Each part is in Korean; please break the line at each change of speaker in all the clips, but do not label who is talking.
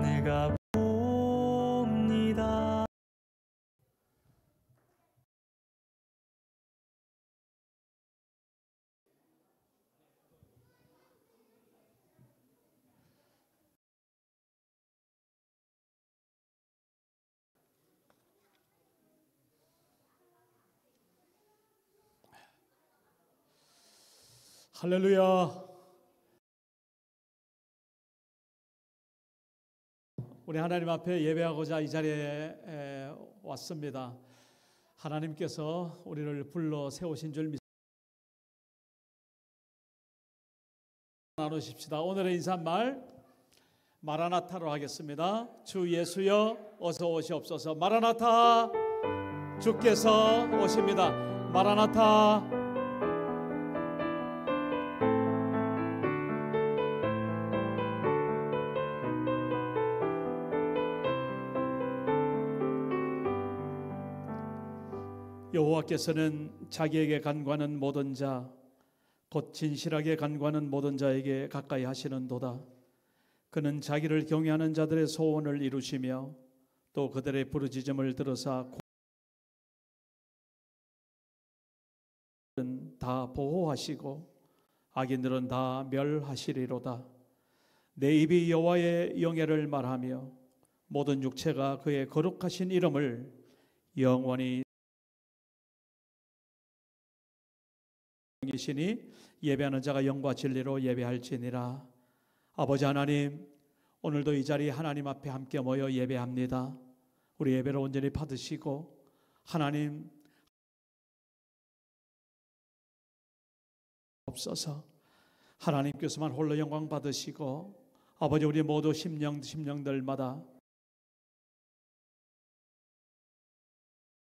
내가 봅니다.
할렐루야. 우리 하나님 앞에 예배하고자 이 자리에 왔습니다. 하나님께서 우리를 불러 세우신 줄 믿습니다. 나누십시다. 오늘의 인사말 마라나타로 하겠습니다. 주 예수여 어서 오시옵소서. 마라나타, 주께서 오십니다. 마라나타. 여호와께서는 자기에게 간구하는 모든 자, 곧 진실하게 간구하는 모든 자에게 가까이 하시는도다. 그는 자기를 경외하는 자들의 소원을 이루시며 또 그들의 부르짖음을 들으사 다 보호하시고 악인들은 다 멸하시리로다. 내 입이 여호와의 영예를 말하며 모든 육체가 그의 거룩하신 이름을 영원히 이시니 예배하는 자가 영과 진리로 예배할지니라. 아버지 하나님, 오늘도 이 자리 하나님 앞에 함께 모여 예배합니다. 우리 예배를 온전히 받으시고 하나님 없어서 하나님께서만 홀로 영광 받으시고 아버지 우리 모두 심령들마다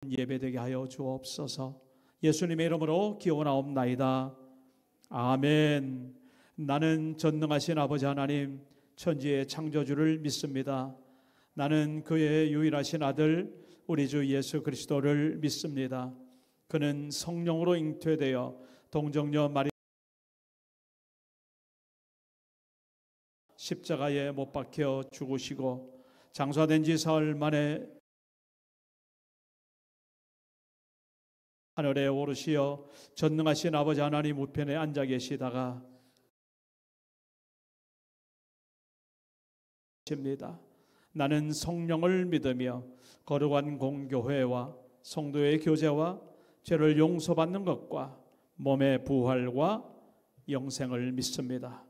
예배되게 하여 주옵소서. 예수님의 이름으로 기원하옵나이다. 아멘. 나는 전능하신 아버지 하나님 천지의 창조주를 믿습니다. 나는 그의 유일하신 아들 우리 주 예수 그리스도를 믿습니다. 그는 성령으로 잉태되어 동정녀 마리 십자가에 못 박혀 죽으시고 장사된 지 사흘 만에 하늘에 오르시어 전능하신 아버지 하나님 우편에 앉아 계시다가 나는 성령을 믿으며 거룩한 공교회와 성도의 교제와 죄를 용서받는 것과 몸의 부활과 영생을 믿습니다.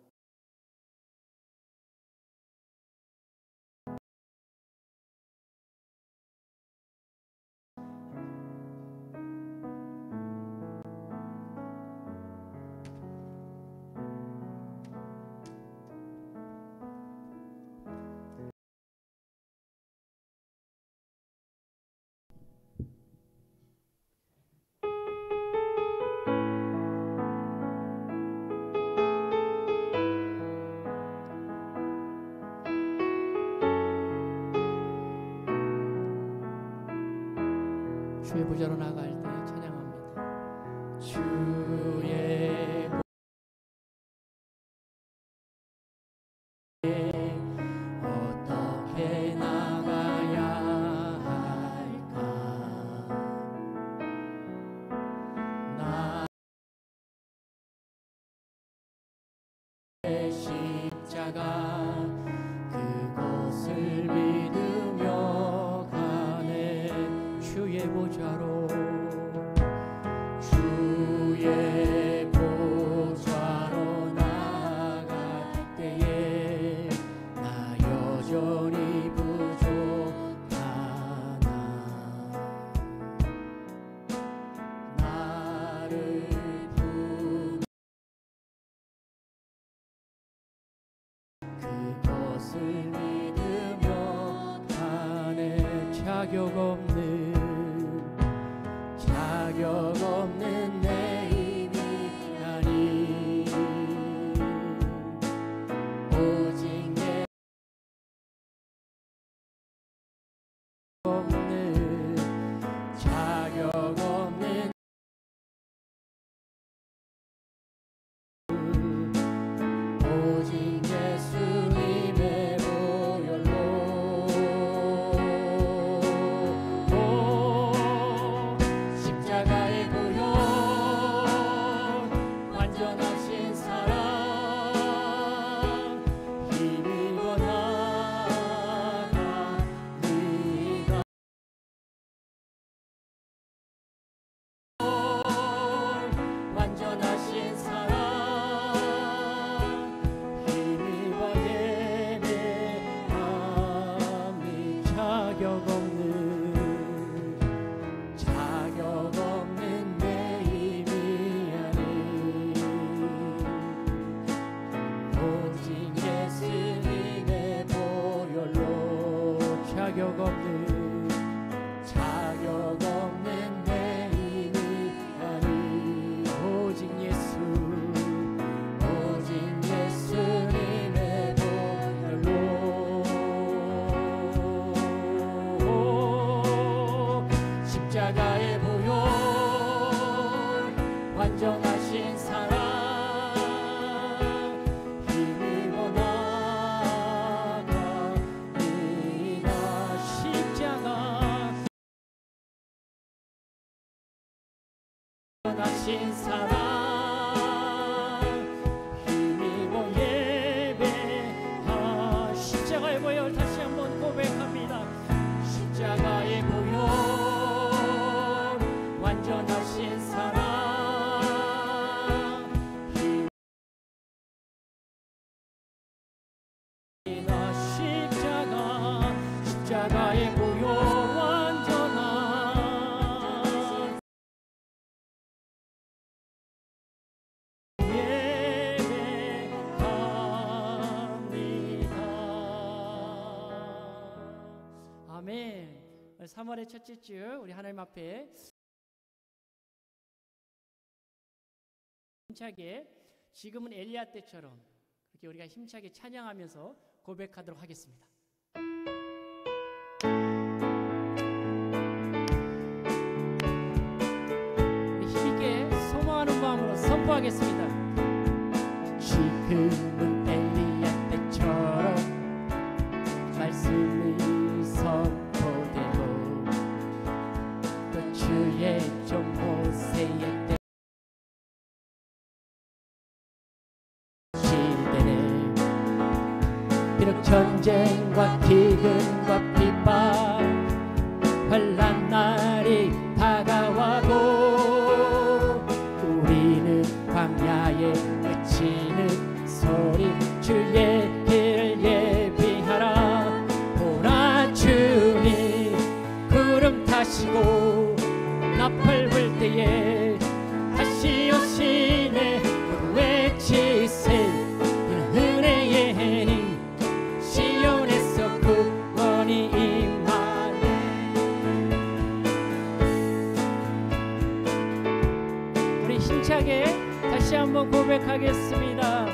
주의 보좌로 나갈 때 찬양합니다. 주의 어떻게 나가야 할까? 나의 십자가 그곳을 믿으며 가네. 주의 보좌로 나갈 때에 나 여전히 부족하나. 나를 그것을 믿으며 가네. 자격 없는 내 힘이 아니 오직 내 없는 자격 없는 오직 예수 오직 예수님의 보혈로 자격 없는 내 힘이 아니 오직 예수님의 보혈로 십자가의 보혈 완전하신 사랑 힘입어 나가리라 십자가 완전하신 사랑 힘입어 예배하 십자가의 보혈 다시 한번 고백합니다. 십자가의 보혈 완전하신 사랑 십자가의 보혈 완전한 예배합니다. 아멘. 3월의 첫째 주 우리 하나님 앞에 힘차게 지금은 엘리야 때처럼 그렇게 우리가 힘차게 찬양하면서 고백하도록 하겠습니다. 힘있게 소망하는 마음으로 선포하겠습니다. 지금은 엘리야 때처럼 말씀이 선포되고 또 주의 종 모세의 때 시대네 비록 전쟁과 기근과 비방 환난 날이 다가와도 우리는 광야에 외치는 소리 주의 길을 예비하라. 보라 주님 구름 타시고 나팔 불 때에 다시 오시네. 외치세 은혜의 해니 시온에서 구원이 임하네. 우리 힘차게 다시 한번 고백하겠습니다.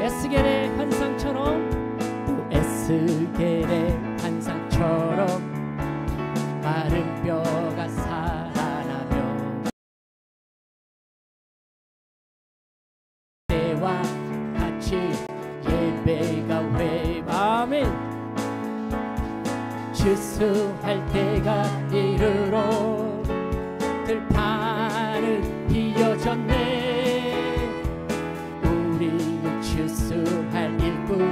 에스겔의 환상처럼 에스겔의 환상처럼 마른 뼈가 살아나며 때와 같이 예배가 왜 아멘 추수할 때가 이르러 들판은 비어졌네. 우리는 추수할 일꾼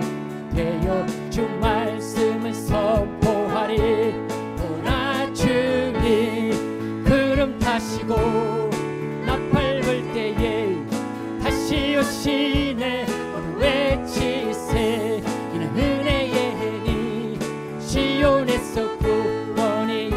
되어 주 말씀을 선포하리. 보라 주님 구름 타시고 나팔 불 때에 다시 오시네. 오늘 외치세 이는 은혜의 해니 시온에서 구원이.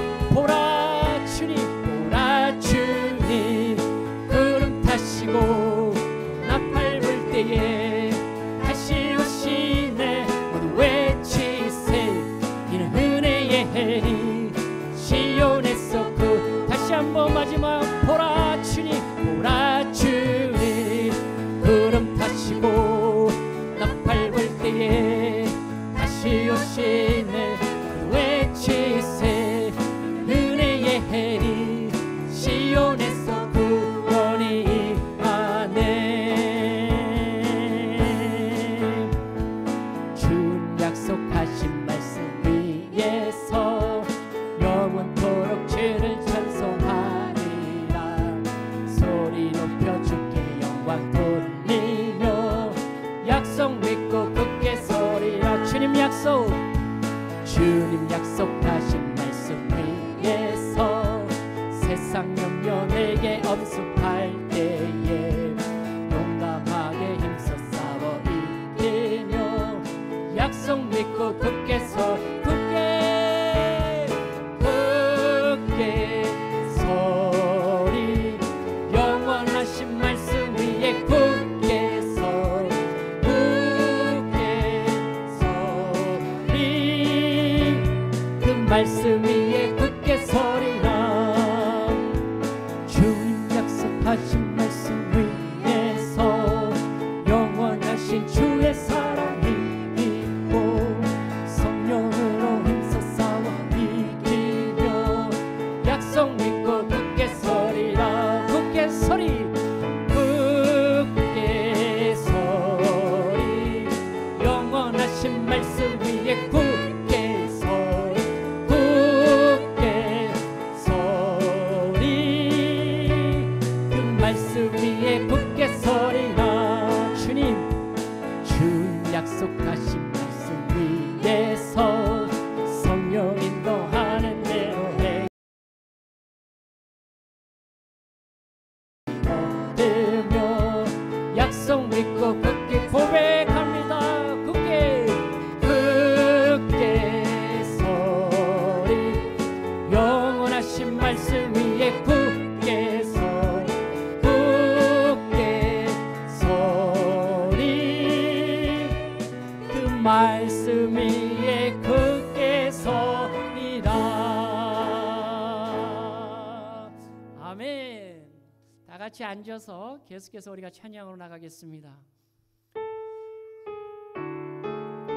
다 같이 앉아서 계속해서 우리가 찬양으로 나가겠습니다.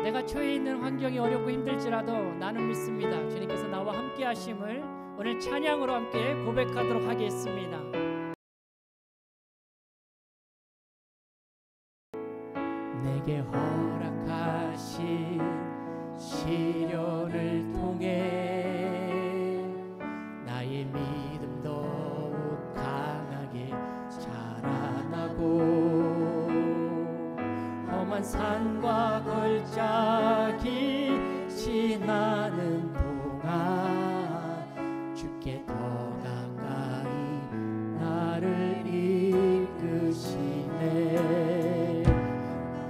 내가 처해 있는 환경이 어렵고 힘들지라도 나는 믿습니다. 주님께서 나와 함께 하심을 오늘 찬양으로 함께 고백하도록 하겠습니다. 내게 허락하신 시련을 통해 나의 믿음 더욱 강하게 자라나고 험한 산과 골짜기 지나는 동안 주께 더 가까이 나를 이끄시네.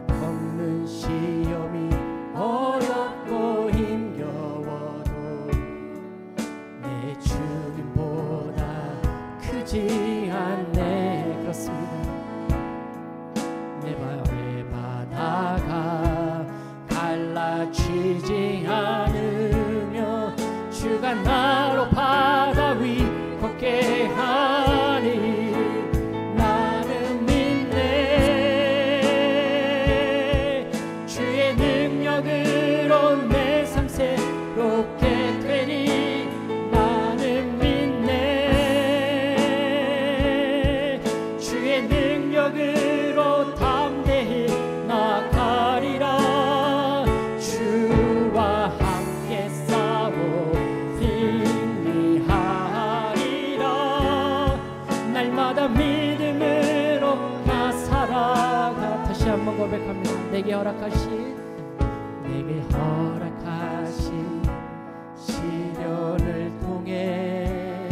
겪는 시험이 어렵고 힘겨워도 내 주님보다 크지 않네. 그렇습니다. 내 바다가 갈라지지 않으며 주가 나로 바다 위 걷게 하니 나는 믿네. 주의 능력으로 내 삶 새롭게 되니 나는 믿네. 주의 능력으로 담대히 나가리라. 주와 함께 싸워 승리하리라. 날마다 믿음으로 나 살아가. 다시 한번 고백합니다. 내게 허락하신 시련을 통해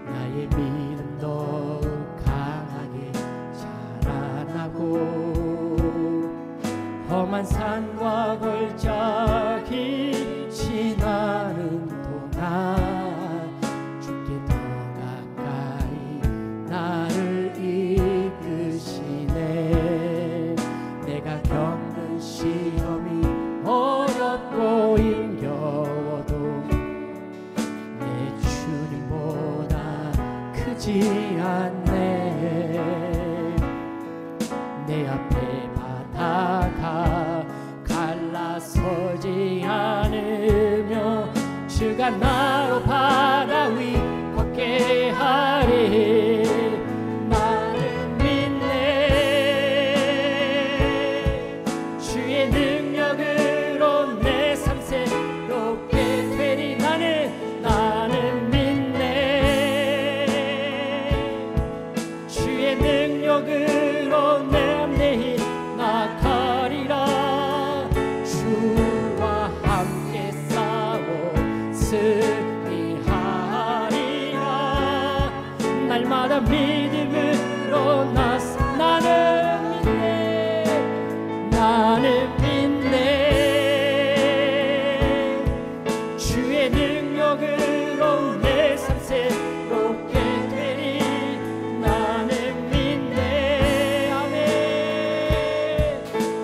나의 믿음 더욱 강하게 자라나고 험한 산과 골짜기 지나는 동안 주께 더 가까이 나를 이끄시네. 내가 겪는 시험이 어렵고 힘겨워도 내 주님보다 크지 않네. 내 앞에 바다가 갈라서지 않으며 주가 나로 바다 위 걷게 하리. 나는 믿네. 주의 능력으로 내 삶 새롭게 되리. 나는 믿네. 주의 능력으로 담대히 나가리라. 주와 함께 싸워 승리하리라. 날마다 믿음으로 나는 믿네. 나는 믿네. 주의 능력으로 내 삶 새롭게 되리. 나는 믿네. 아멘.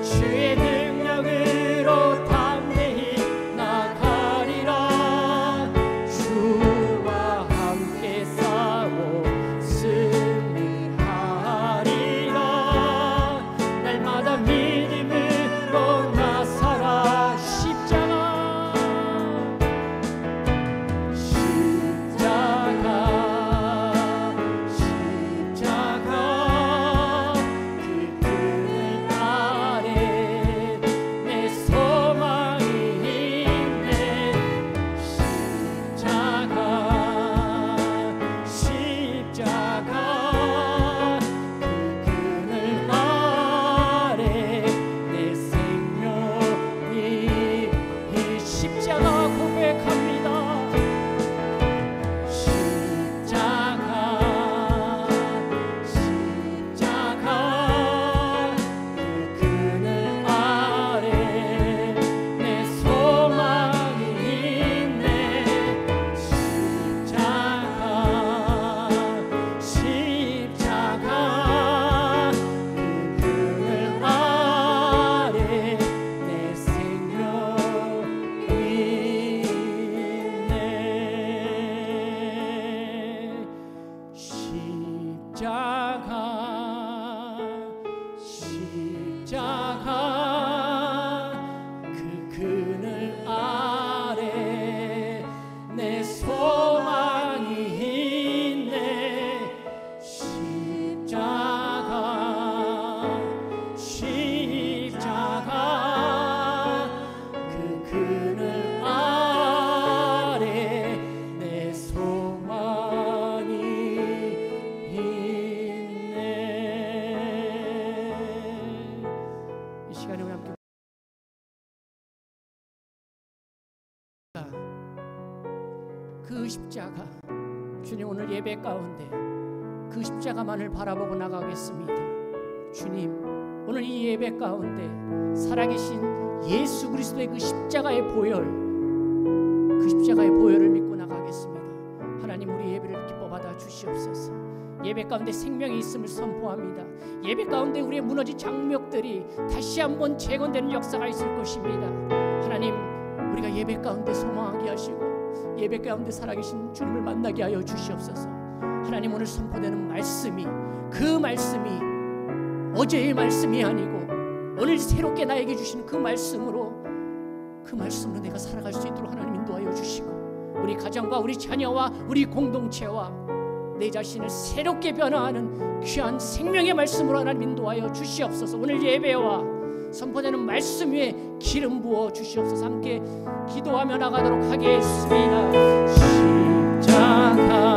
주의 능력으로 담대히 나가리라. 주와 함께 싸워 승리하리라. 십자가 그 그늘 아래 내 소망이 있네. 십자가 그 그늘 아래 내 소망이 있네. 이 시간에 우리 함께 그 십자가, 주님 오늘 예배 가운데 그 십자가만을 바라보고 나가겠습니다. 주님 오늘 이 예배 가운데 살아계신 예수 그리스도의 그 십자가의 보혈, 그 십자가의 보혈을 믿고 나가겠습니다. 하나님 우리 예배를 기뻐 받아 주시옵소서. 예배 가운데 생명이 있음을 선포합니다. 예배 가운데 우리의 무너진 장벽들이 다시 한번 재건되는 역사가 있을 것입니다. 하나님 우리가 예배 가운데 소망하게 하시고 예배 가운데 살아계신 주님을 만나게 하여 주시옵소서. 하나님 오늘 선포되는 말씀이, 그 말씀이 어제의 말씀이 아니고 오늘 새롭게 나에게 주시는 그 말씀으로 내가 살아갈 수 있도록 하나님 인도하여 주시고 우리 가정과 우리 자녀와 우리 공동체와 내 자신을 새롭게 변화하는 귀한 생명의 말씀으로 하나님 인도하여 주시옵소서. 오늘 예배와 선포되는 말씀 위에 기름 부어 주시옵소서. 함께 기도하며 나가도록 하겠습니다. 십자가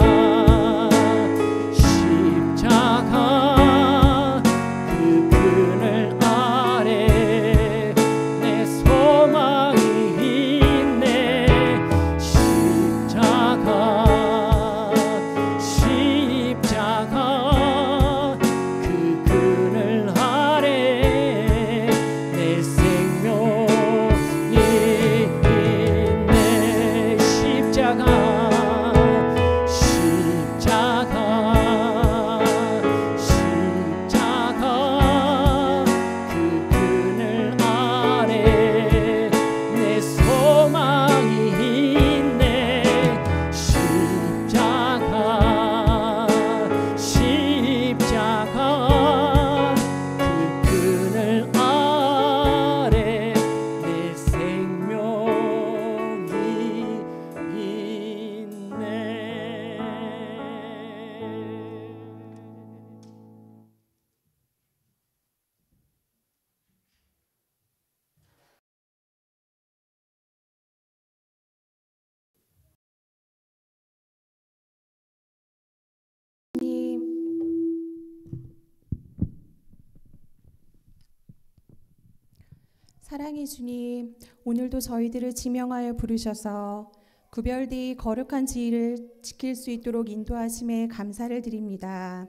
그 그늘 아래 내 소망이 있네. 십자가 그 그늘 아래 내 생명이 있네. 십자가 그 그늘 아래 내 소망이 있네. 십자가 그 그늘 아래 내 생명이 있네.
사랑의 주님, 오늘도 저희들을 지명하여 부르셔서 구별되이 거룩한 지위를 지킬 수 있도록 인도하심에 감사를 드립니다.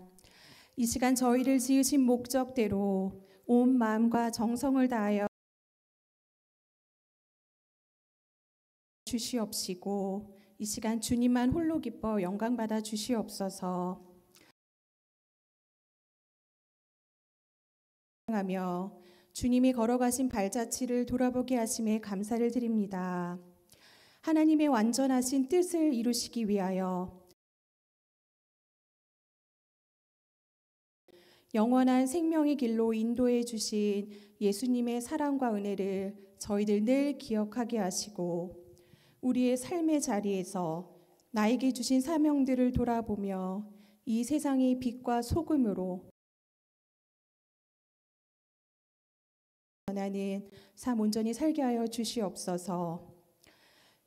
이 시간 저희를 지으신 목적대로 온 마음과 정성을 다하여 주시옵시고 이 시간 주님만 홀로 기뻐 영광 받아 주시옵소서. 하며 주님이 걸어가신 발자취를 돌아보게 하심에 감사를 드립니다. 하나님의 완전하신 뜻을 이루시기 위하여 영원한 생명의 길로 인도해 주신 예수님의 사랑과 은혜를 저희들 늘 기억하게 하시고 우리의 삶의 자리에서 나에게 주신 사명들을 돌아보며 이 세상의 빛과 소금으로 원하는 삶 온전히 살게 하여 주시옵소서.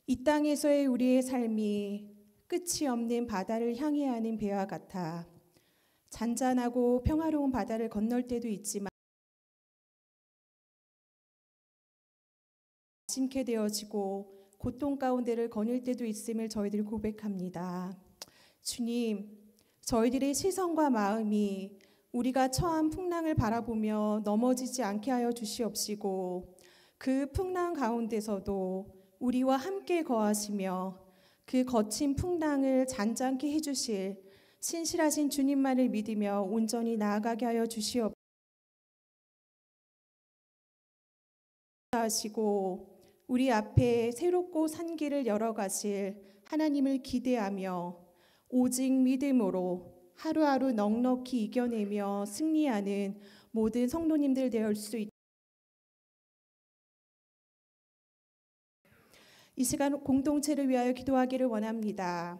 이 땅에서의 우리의 삶이 끝이 없는 바다를 향해 하는 배와 같아 잔잔하고 평화로운 바다를 건널 때도 있지만 심게 되어지고 고통 가운데를 거닐 때도 있음을 저희들 고백합니다. 주님, 저희들의 시선과 마음이 우리가 처한 풍랑을 바라보며 넘어지지 않게 하여 주시옵시고 그 풍랑 가운데서도 우리와 함께 거하시며 그 거친 풍랑을 잔잔케 해주실 신실하신 주님만을 믿으며 온전히 나아가게 하여 주시옵시고 우리 앞에 새롭고 산 길을 열어가실 하나님을 기대하며 오직 믿음으로 하루하루 넉넉히 이겨내며 승리하는 모든 성도님들 될 수 있. 이 시간 공동체를 위하여 기도하기를 원합니다.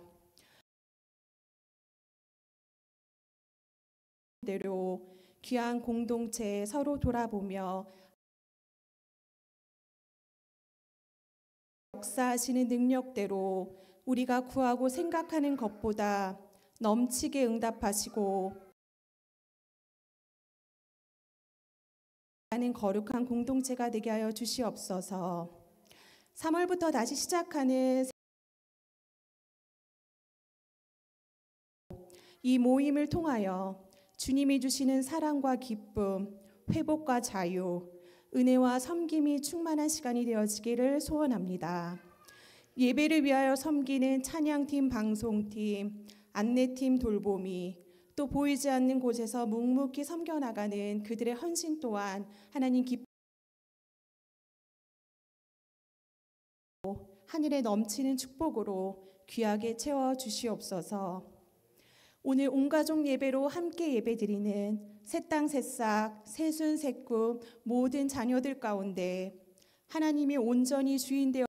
대로 귀한 공동체 서로 돌아보며 역사하시는 능력대로 우리가 구하고 생각하는 것보다 넘치게 응답하시고 하는 거룩한 공동체가 되게 하여 주시옵소서. 3월부터 다시 시작하는 이 모임을 통하여 주님이 주시는 사랑과 기쁨, 회복과 자유, 은혜와 섬김이 충만한 시간이 되어지기를 소원합니다. 예배를 위하여 섬기는 찬양팀, 방송팀, 안내팀 돌보미, 또 보이지 않는 곳에서 묵묵히 섬겨나가는 그들의 헌신 또한 하나님 하늘에 넘치는 축복으로 귀하게 채워 주시옵소서. 오늘 온 가족 예배로 함께 예배드리는 새땅 새싹 새순 새꿈 모든 자녀들 가운데 하나님이 온전히 주인 되어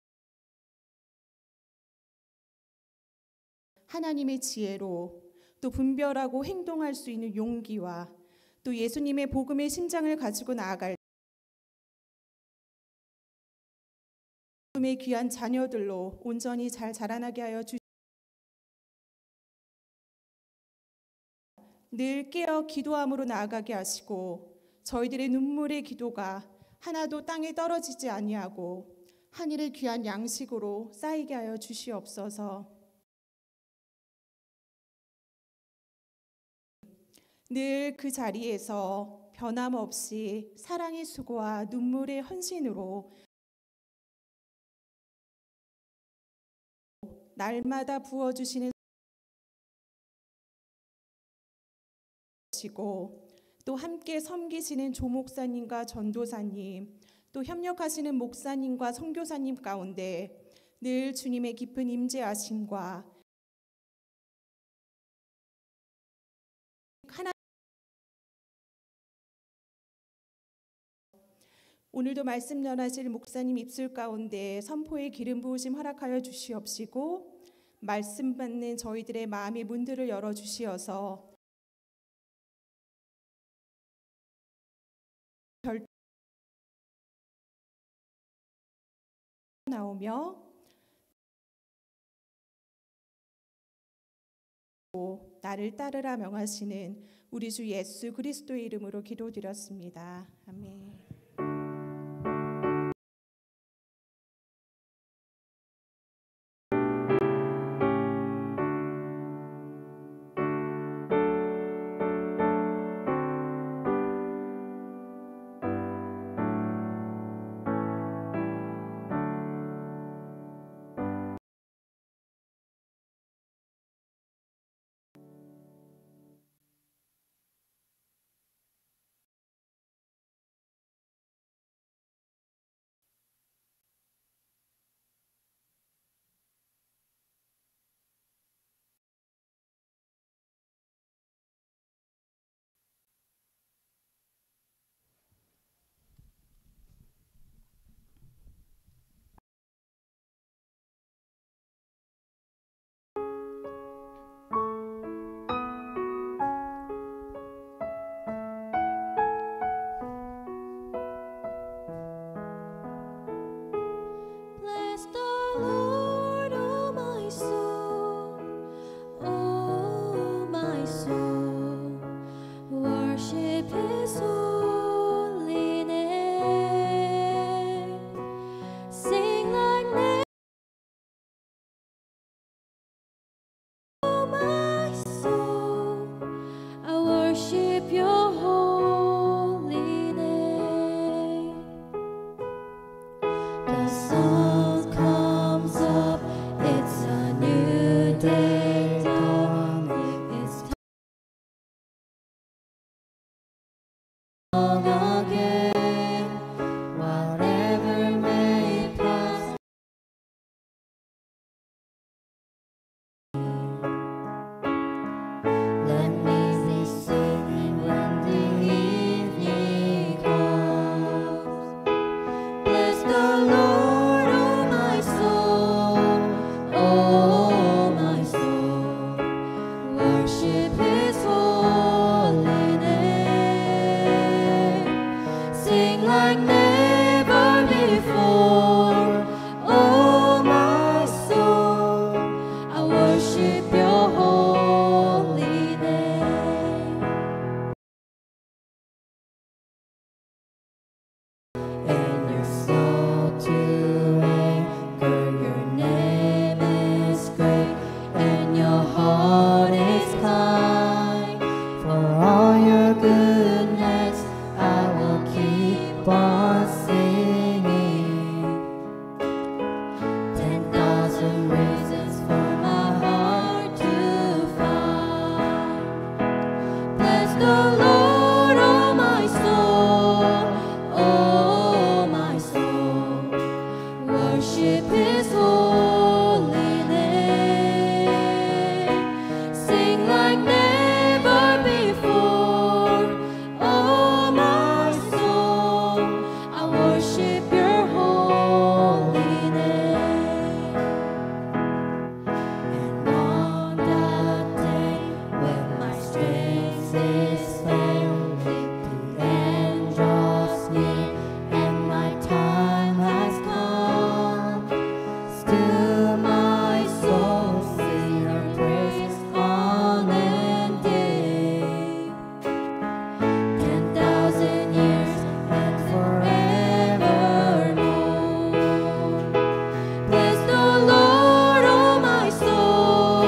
하나님의 지혜로 또 분별하고 행동할 수 있는 용기와 또 예수님의 복음의 심장을 가지고 나아갈 복음의 귀한 자녀들로 온전히 잘 자라나게 하여 늘 깨어 기도함으로 나아가게 하시고 저희들의 눈물의 기도가 하나도 땅에 떨어지지 아니하고 하늘의 귀한 양식으로 쌓이게 하여 주시옵소서. 늘 그 자리에서 변함없이 사랑의 수고와 눈물의 헌신으로 날마다 부어주시는 또 함께 섬기시는 조목사님과 전도사님, 또 협력하시는 목사님과 선교사님 가운데 늘 주님의 깊은 임재하심과 오늘도 말씀 전하실 목사님 입술 가운데 선포의 기름 부으심 허락하여 주시옵시고 말씀 받는 저희들의 마음의 문들을 열어 주시어서 나오며 나를 따르라 명하시는 우리 주 예수 그리스도의 이름으로 기도드렸습니다. 아멘.
worship His holy name. Sing like never before. Oh my soul, I worship Your holy name. And You're slow to anger, Your name is great, and Your heart is kind. For all Your goodness, I will keep on singing. 10,000 reasons for my heart to find. Bless the Lord, oh my soul, oh my soul. Worship His holy name. Sing like never before. Oh my soul, I worship Your holy name. And on that day when my strength is failing, the end draws near and my time has come, still my soul sing Your praise unending. 10,000 years and forevermore. Bless the Lord, oh my soul,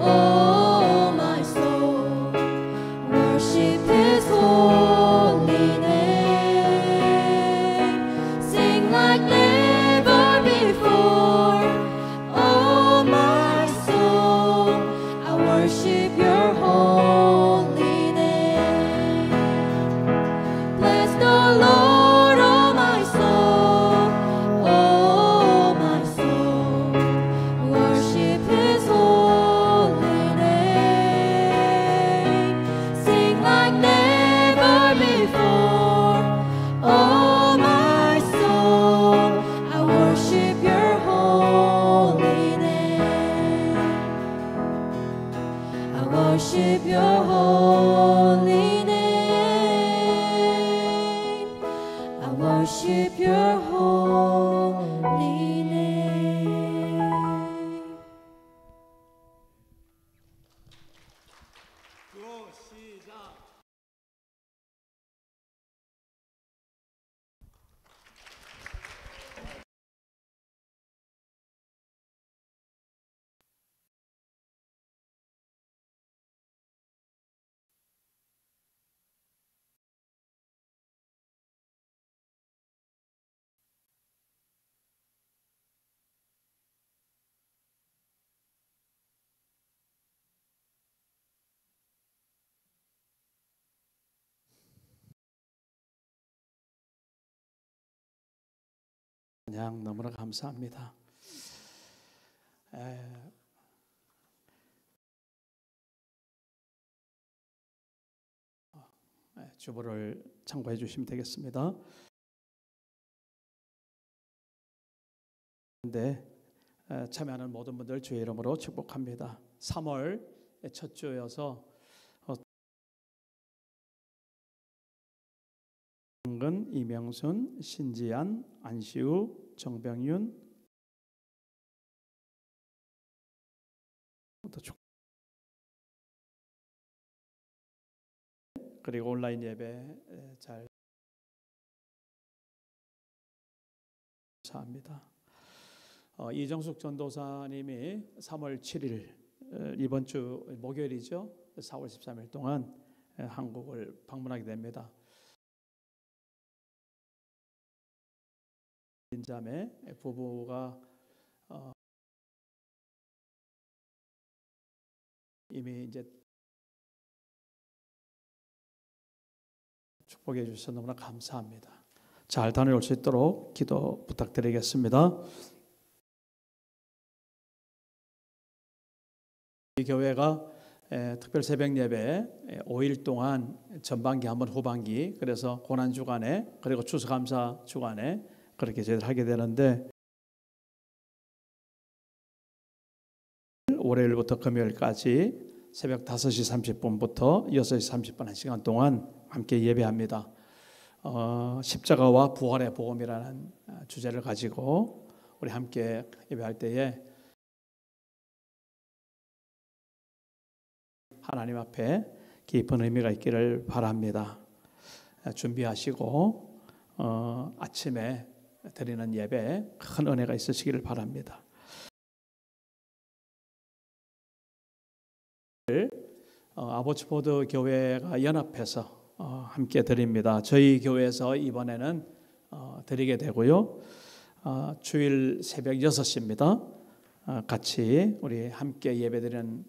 oh my soul. Worship His holy name. Sing like never before. Oh my soul, I worship Your holy name. Bless the Lord, oh my soul, oh my soul. Worship His holy name. Sing like never before. Oh my soul, I worship Your holy name. I worship Your holy name. I worship Your holy name.
찬양 너무나 감사합니다. 주보를 참고해 주시면 되겠습니다. 참여하는 모든 분들 주의 이름으로 축복합니다. 3월 첫 주여서 근 이명순, 신지안, 안시우, 정병윤 그리고 온라인 예배 잘 감사합니다. 이정숙 전도사님이 3월 7일 이번 주 목요일이죠. 4월 13일 동안 한국을 방문하게 됩니다. 자매 부부가 이미 이제 축복해 주셔서 너무나 감사합니다. 잘 다녀올 수 있도록 기도 부탁드리겠습니다. 이 교회가 특별 새벽 예배 5일 동안 전반기 한번 후반기 그래서 고난 주간에 그리고 추수감사 주간에 그렇게 저희들 하게 되는데 월요일부터 금요일까지 새벽 5시 30분부터 6시 30분 1시간 동안 함께 예배합니다. 십자가와 부활의 복음이라는 주제를 가지고 우리 함께 예배할 때에 하나님 앞에 깊은 의미가 있기를 바랍니다. 준비하시고 아침에 드리는 예배에 큰 은혜가 있으시기를 바랍니다. 아보츠포드 교회가 연합해서 함께 드립니다. 저희 교회에서 이번에는 드리게 되고요. 주일 새벽 6시입니다. 같이 우리 함께 예배드리는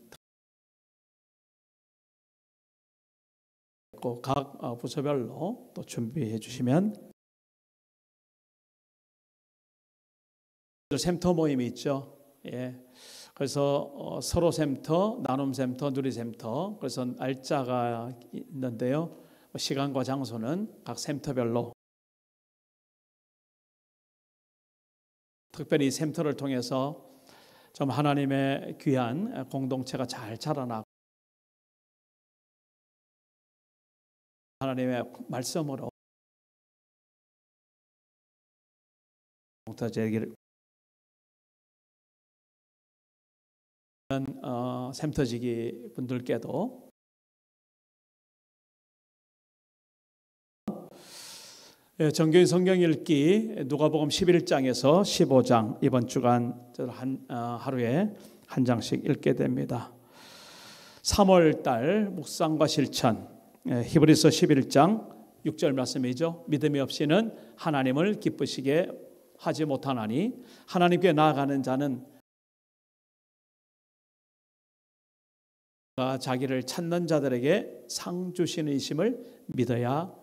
각 부서별로 또 준비해 주시면 샘터 모임이 있죠. 예. 그래서 서로 샘터, 나눔 샘터, 누리 샘터. 그래서 날짜가 있는데요. 시간과 장소는 각 샘터별로 특별히 샘터를 통해서 좀 하나님의 귀한 공동체가 잘 자라나고 하나님의 말씀으로 공동체를 샘터지기 분들께도 정교인 성경 읽기 누가복음 11장에서 15장 이번 주간 하루에 한 장씩 읽게 됩니다. 3월 달 묵상과 실천 히브리서 11장 6절 말씀이죠. 믿음이 없이는 하나님을 기쁘시게 하지 못하나니 하나님께 나아가는 자는 자기를 찾는 자들에게 상 주시는 이심을 믿어야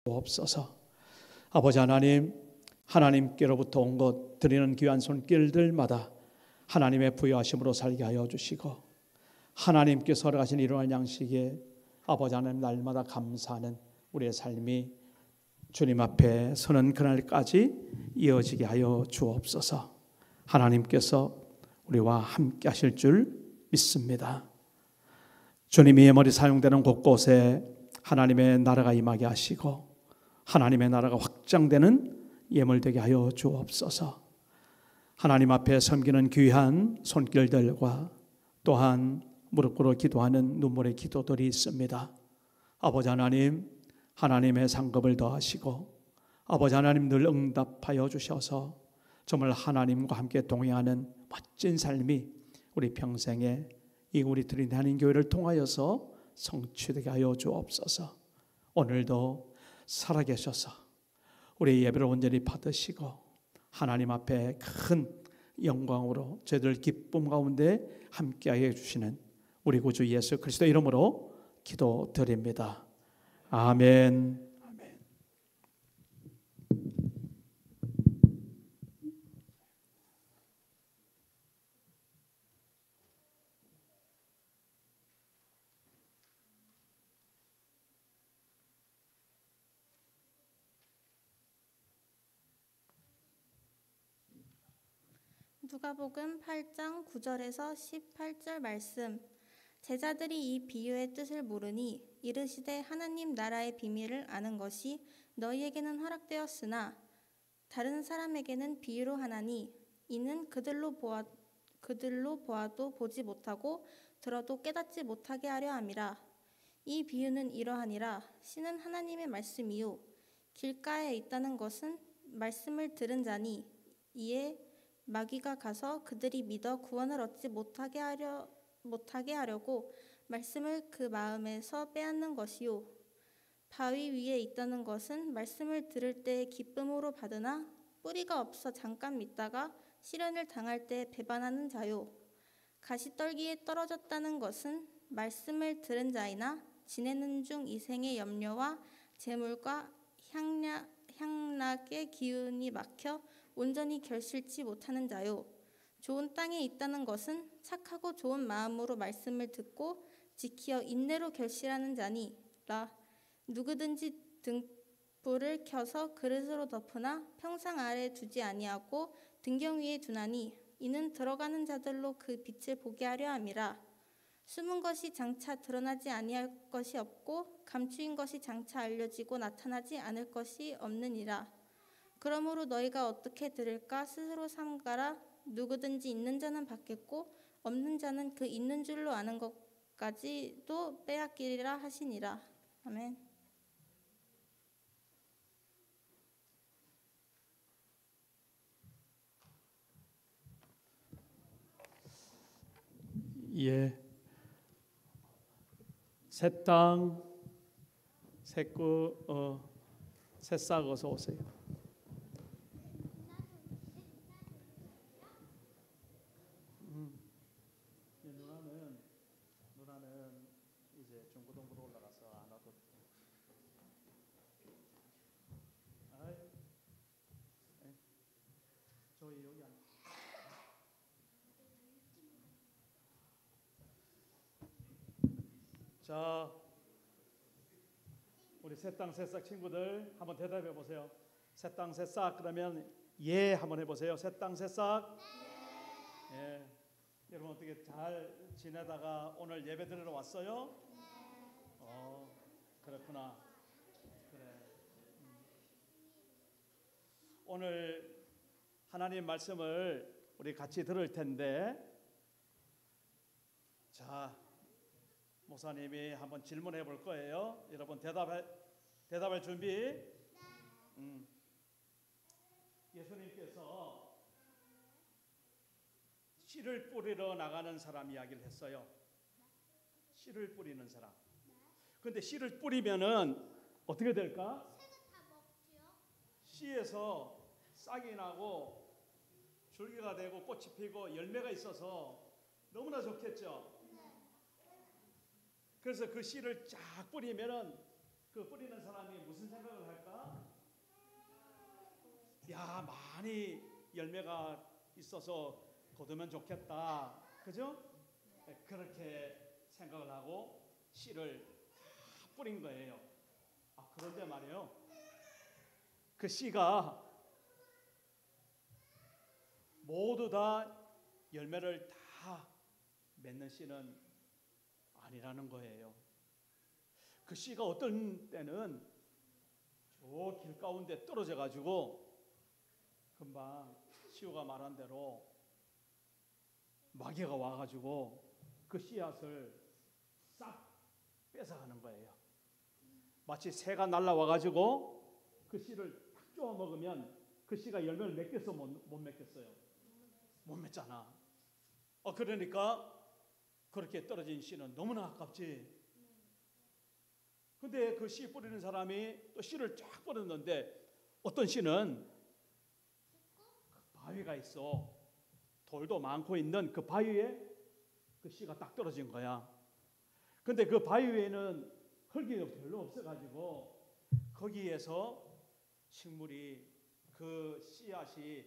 주옵소서. 아버지 하나님, 하나님께로부터 온 것 드리는 귀한 손길들마다 하나님의 부여하심으로 살게 하여 주시고, 하나님께서 허락하신 이러한 양식에 아버지 하나님 날마다 감사하는 우리의 삶이 주님 앞에 서는 그날까지 이어지게 하여 주옵소서. 하나님께서 우리와 함께 하실 줄 믿습니다. 주님이 예물이 사용되는 곳곳에 하나님의 나라가 임하게 하시고 하나님의 나라가 확장되는 예물 되게 하여 주옵소서. 하나님 앞에 섬기는 귀한 손길들과 또한 무릎 꿇어 기도하는 눈물의 기도들이 있습니다. 아버지 하나님, 하나님의 상급을 더하시고 아버지 하나님 늘 응답하여 주셔서 정말 하나님과 함께 동행하는 멋진 삶이 우리 평생에 이 우리 트리니티 한인교회를 통하여서 성취되게 하여 주옵소서. 오늘도 살아계셔서 우리 예배를 온전히 받으시고 하나님 앞에 큰 영광으로 저희들 기쁨 가운데 함께하게 해주시는 우리 구주 예수 그리스도 이름으로 기도드립니다. 아멘. 아멘.
누가복음 8장 9절에서 18절 말씀. 제자들이 이 비유의 뜻을 모르니 이르시되 하나님 나라의 비밀을 아는 것이 너희에게는 허락되었으나 다른 사람에게는 비유로 하나니 이는 그들로 보아도 보지 못하고 들어도 깨닫지 못하게 하려 함이라. 이 비유는 이러하니라. 씨는 하나님의 말씀이요 길가에 있다는 것은 말씀을 들은 자니 이에 마귀가 가서 그들이 믿어 구원을 얻지 못하게 하려고 말씀을 그 마음에서 빼앗는 것이요. 바위 위에 있다는 것은 말씀을 들을 때 기쁨으로 받으나 뿌리가 없어 잠깐 믿다가 시련을 당할 때 배반하는 자요. 가시떨기에 떨어졌다는 것은 말씀을 들은 자이나 지내는 중 이생의 염려와 재물과 향락의 기운이 막혀 온전히 결실치 못하는 자요. 좋은 땅에 있다는 것은 착하고 좋은 마음으로 말씀을 듣고 지키어 인내로 결실하는 자니라. 누구든지 등불을 켜서 그릇으로 덮으나 평상 아래 두지 아니하고 등경 위에 두나니 이는 들어가는 자들로 그 빛을 보게 하려 함이라. 숨은 것이 장차 드러나지 아니할 것이 없고 감추인 것이 장차 알려지고 나타나지 않을 것이 없느니라. 그러므로 너희가 어떻게 들을까 스스로 삼가라. 누구든지 있는 자는 받겠고 없는 자는 그 있는 줄로 아는 것까지도 빼앗기리라 하시니라. 아멘.
예. 새땅 새꾸 새싹 어서 오세요. 누나는 이제 중고등부로 올라가서 안 와도 저희 여기 안. 자, 우리 새땅 새싹 친구들 한번 대답해 보세요. 새땅 새싹 그러면 예 한번 해보세요. 새땅 새싹. 예. 여러분 어떻게 잘 지내다가 오늘 예배 드리러 왔어요? 그렇구나. 그래. 오늘 하나님 말씀을 우리 같이 들을 텐데, 자, 목사님이 한번 질문해 볼 거예요. 여러분 대답할 준비. 예수님께서 씨를 뿌리러 나가는 사람 이야기를 했어요. 씨를 뿌리는 사람. 근데 씨를 뿌리면은 어떻게 될까? 씨에서 싹이 나고 줄기가 되고 꽃이 피고 열매가 있어서 너무나 좋겠죠. 그래서 그 씨를 쫙 뿌리면은 그 뿌리는 사람이 무슨 생각을 할까? 많이 열매가 있어서 거두면 좋겠다. 그죠? 그렇게 생각을 하고 씨를 다 뿌린 거예요. 그런데 말이에요. 그 씨가 모두 다 열매를 다 맺는 씨는 아니라는 거예요. 그 씨가 어떤 때는 저 길 가운데 떨어져 가지고 금방 시우가 말한 대로 마귀가 와가지고 그 씨앗을 싹 뺏어가는 거예요. 마치 새가 날라와가지고 그 씨를 탁 쪼아 먹으면 그 씨가 열매를 맺겠어 못 맺겠어요? 못 맺잖아. 그러니까 그렇게 떨어진 씨는 너무나 아깝지. 근데 그 씨 뿌리는 사람이 또 씨를 쫙 뿌렸는데 어떤 씨는 바위가 있어. 돌도 많고 있는 그 바위에 그 씨가 딱 떨어진 거야. 근데 그 바위 위에는 흙이 별로 없어가지고 거기에서 식물이 그 씨앗이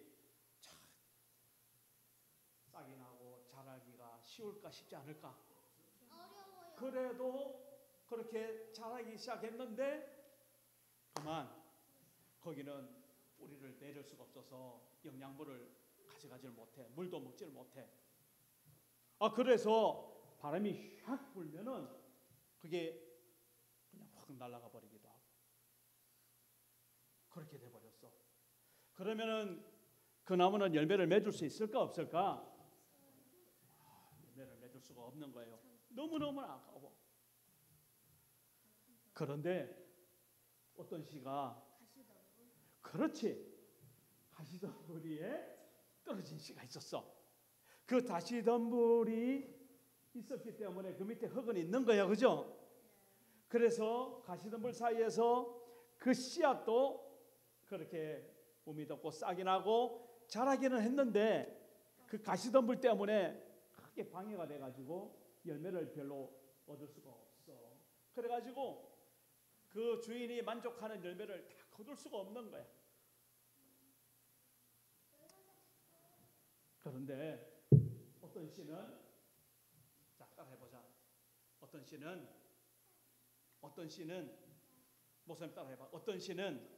싹이 나고 자라기가 쉬울까 쉽지 않을까? 어려워요. 그래도 그렇게 자라기 시작했는데 그만 거기는 뿌리를 내릴 수가 없어서 영양분을 가져가지를 못해. 물도 먹지를 못해. 그래서 바람이 확 불면은 그게 그냥 확 날아가 버리기도 하고 그렇게 돼 버렸어. 그러면은 그 나무는 열매를 맺을 수 있을까 없을까? 열매를 맺을 수가 없는 거예요. 너무너무 아까워. 그런데 어떤 씨가 그렇지. 가시덤불이에 떨어진 씨가 있었어. 그 가시덤불이 있었기 때문에 그 밑에 흙은 있는 거야. 그죠? 그래서 가시덤불 사이에서 그 씨앗도 그렇게 몸이 덮고 싹이 나고 자라기는 했는데 그 가시덤불 때문에 크게 방해가 돼가지고 열매를 별로 얻을 수가 없어. 그래가지고 그 주인이 만족하는 열매를 다 거둘 수가 없는 거야. 그런데 어떤 씨는 자 따라해보자. 어떤 씨는 목사님 따라해봐. 어떤 씨는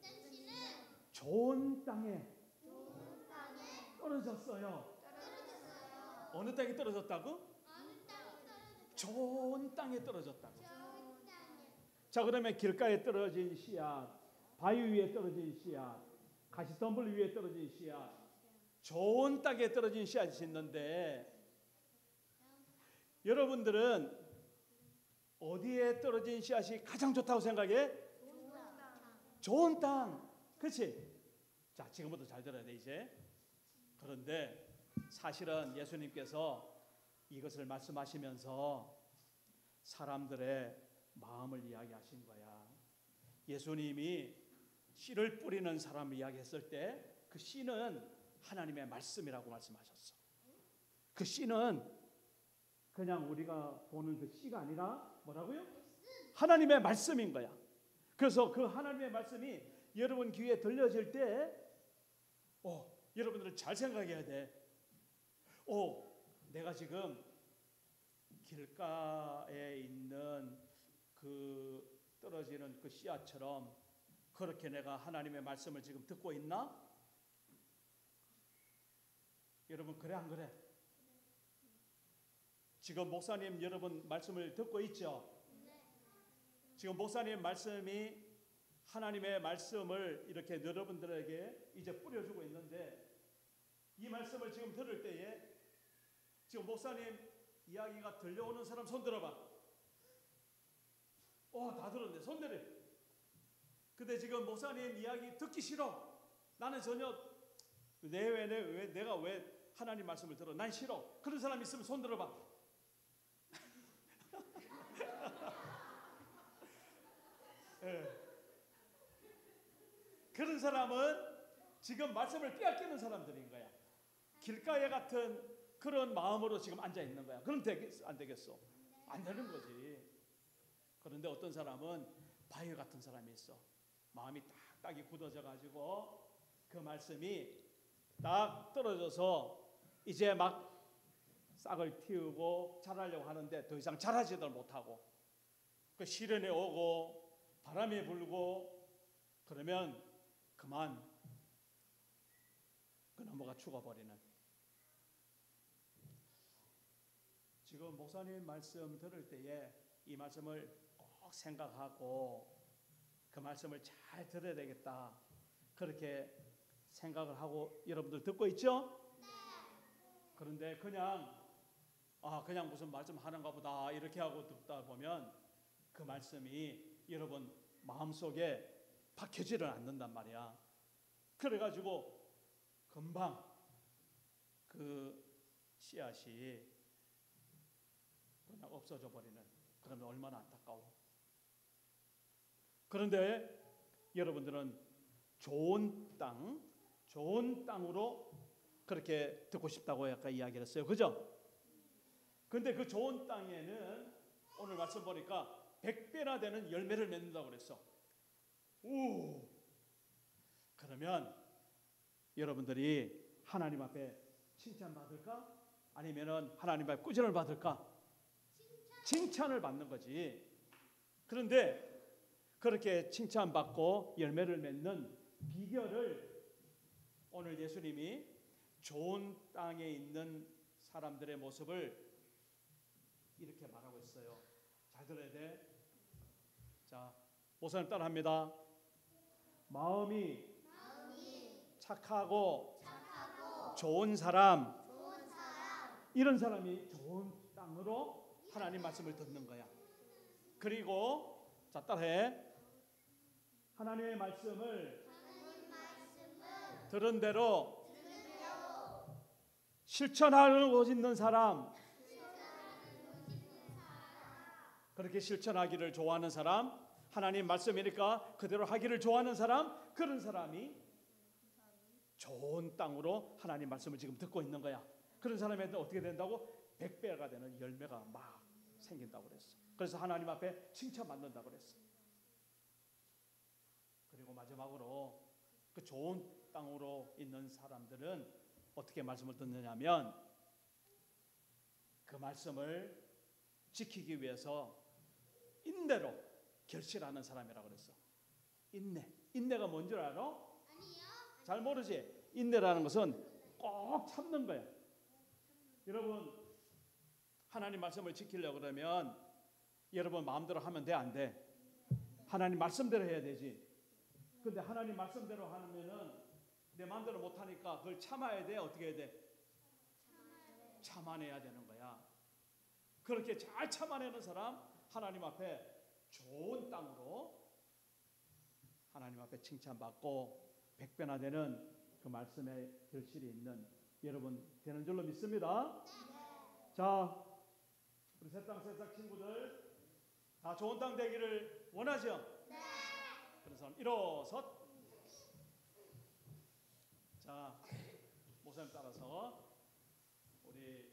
좋은 땅에 떨어졌어요. 어느 땅에 떨어졌다고? 좋은 땅에 떨어졌다고. 자 그러면 길가에 떨어진 씨앗, 바위 위에 떨어진 씨앗, 가시덤불 위에 떨어진 씨앗, 좋은 땅에 떨어진 씨앗이 있는데 여러분들은 어디에 떨어진 씨앗이 가장 좋다고 생각해? 좋은 땅. 그렇지? 자 지금부터 잘 들어야 돼 이제. 그런데 사실은 예수님께서 이것을 말씀하시면서 사람들의 마음을 이야기하신 거야. 예수님이 씨를 뿌리는 사람을 이야기했을 때 그 씨는 하나님의 말씀이라고 말씀하셨어. 그 씨는 그냥 우리가 보는 그 씨가 아니라 뭐라고요? 하나님의 말씀인 거야. 그래서 그 하나님의 말씀이 여러분 귀에 들려질 때 여러분들은 잘 생각해야 돼. 내가 지금 길가에 있는 그 떨어지는 그 씨앗처럼 그렇게 내가 하나님의 말씀을 지금 듣고 있나? 여러분 그래 안 그래? 지금 목사님 여러분 말씀을 듣고 있죠? 지금 목사님 말씀이 하나님의 말씀을 이렇게 여러분들에게 이제 뿌려주고 있는데 이 말씀을 지금 들을 때에 지금 목사님 이야기가 들려오는 사람 손 들어봐. 다 들었네. 손 내려. 근데 지금 목사님 이야기 듣기 싫어. 나는 전혀 내가 왜 하나님 말씀을 들어? 난 싫어. 그런 사람 있으면 손 들어봐. 네. 그런 사람은 지금 말씀을 빼앗기는 사람들인 거야. 길가에 같은 그런 마음으로 지금 앉아 있는 거야. 그럼 안 되겠어? 안 되는 거지. 그런데 어떤 사람은 바위 같은 사람이 있어. 마음이 딱딱이 굳어져 가지고 그 말씀이 딱 떨어져서 이제 막 싹을 틔우고 자라려고 하는데 더 이상 자라지들 못하고 그 시련이 오고 바람이 불고 그러면 그만 그 나무가 죽어버리는. 지금 목사님 말씀 들을 때에 이 말씀을 꼭 생각하고 그 말씀을 잘 들어야 되겠다 그렇게 생각을 하고 여러분들 듣고 있죠? 네. 그런데 그냥 무슨 말씀 하는가 보다 이렇게 하고 듣다 보면 그 말씀이 여러분 마음속에 박혀지를 않는단 말이야. 그래가지고 금방 그 씨앗이 그냥 없어져 버리는. 그러면 얼마나 안타까워. 그런데 여러분들은 좋은 땅으로 그렇게 듣고 싶다고 아까 이야기를 했어요. 그죠? 근데 그 좋은 땅에는 오늘 말씀 보니까 100배나 되는 열매를 맺는다고 그랬어. 오! 그러면 여러분들이 하나님 앞에 칭찬받을까? 아니면은 하나님 앞에 꾸준을 받을까? 칭찬을 받는 거지. 그런데 그렇게 칭찬받고 열매를 맺는 비결을 오늘 예수님이 좋은 땅에 있는 사람들의 모습을 이렇게 말하고 있어요. 잘 들어야 돼. 자, 목사님 따라합니다. 마음이 착하고 좋은 사람, 이런 사람이 좋은 땅으로 하나님 말씀을 듣는 거야. 그리고 자, 따라해. 하나님의 말씀을 들은 대로 실천하고 있는 사람, 그렇게 실천하기를 좋아하는 사람, 하나님 말씀이니까 그대로 하기를 좋아하는 사람, 그런 사람이 좋은 땅으로 하나님 말씀을 지금 듣고 있는 거야. 그런 사람한테 어떻게 된다고? 100배가 되는 열매가 막 생긴다고 그랬어. 그래서 하나님 앞에 칭찬받는다고 그랬어. 그리고 마지막으로 그 좋은 땅으로 있는 사람들은 어떻게 말씀을 듣느냐면 그 말씀을 지키기 위해서 인내로 결실하는 사람이라고 그랬어. 인내가 뭔 줄 알아? 아니요. 잘 모르지? 인내라는 것은 꼭 참는 거야. 여러분 하나님 말씀을 지키려고 그러면 여러분 마음대로 하면 돼, 안 돼? 하나님 말씀대로 해야 되지. 근데 하나님 말씀대로 하면은 내 마음대로 못 하니까 그걸 참아야 돼, 어떻게 해야 돼? 참아내야 되는 거야. 그렇게 잘 참아내는 사람 하나님 앞에 좋은 땅으로 하나님 앞에 칭찬받고 100배나 되는 그 말씀의 결실이 있는 여러분 되는 줄로 믿습니다. 자, 우리 새땅 친구들 다 좋은 땅 되기를 원하죠? 네. 그래서 일어섰. 자, 목사님 따라서 우리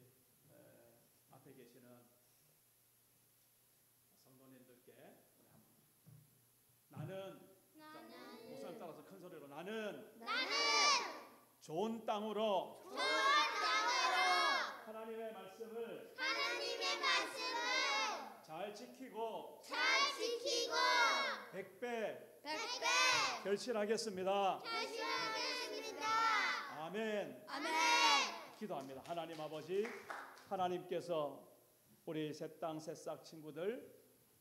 앞에 계시는 성도님들께 우리 한번 나는 목사님 따라서 큰 소리로 나는 좋은 땅으로 하나님의 말씀을 잘 지키고 100배 결실하겠습니다. 아멘. 기도합니다. 하나님 아버지, 하나님께서 우리 새땅 새싹 친구들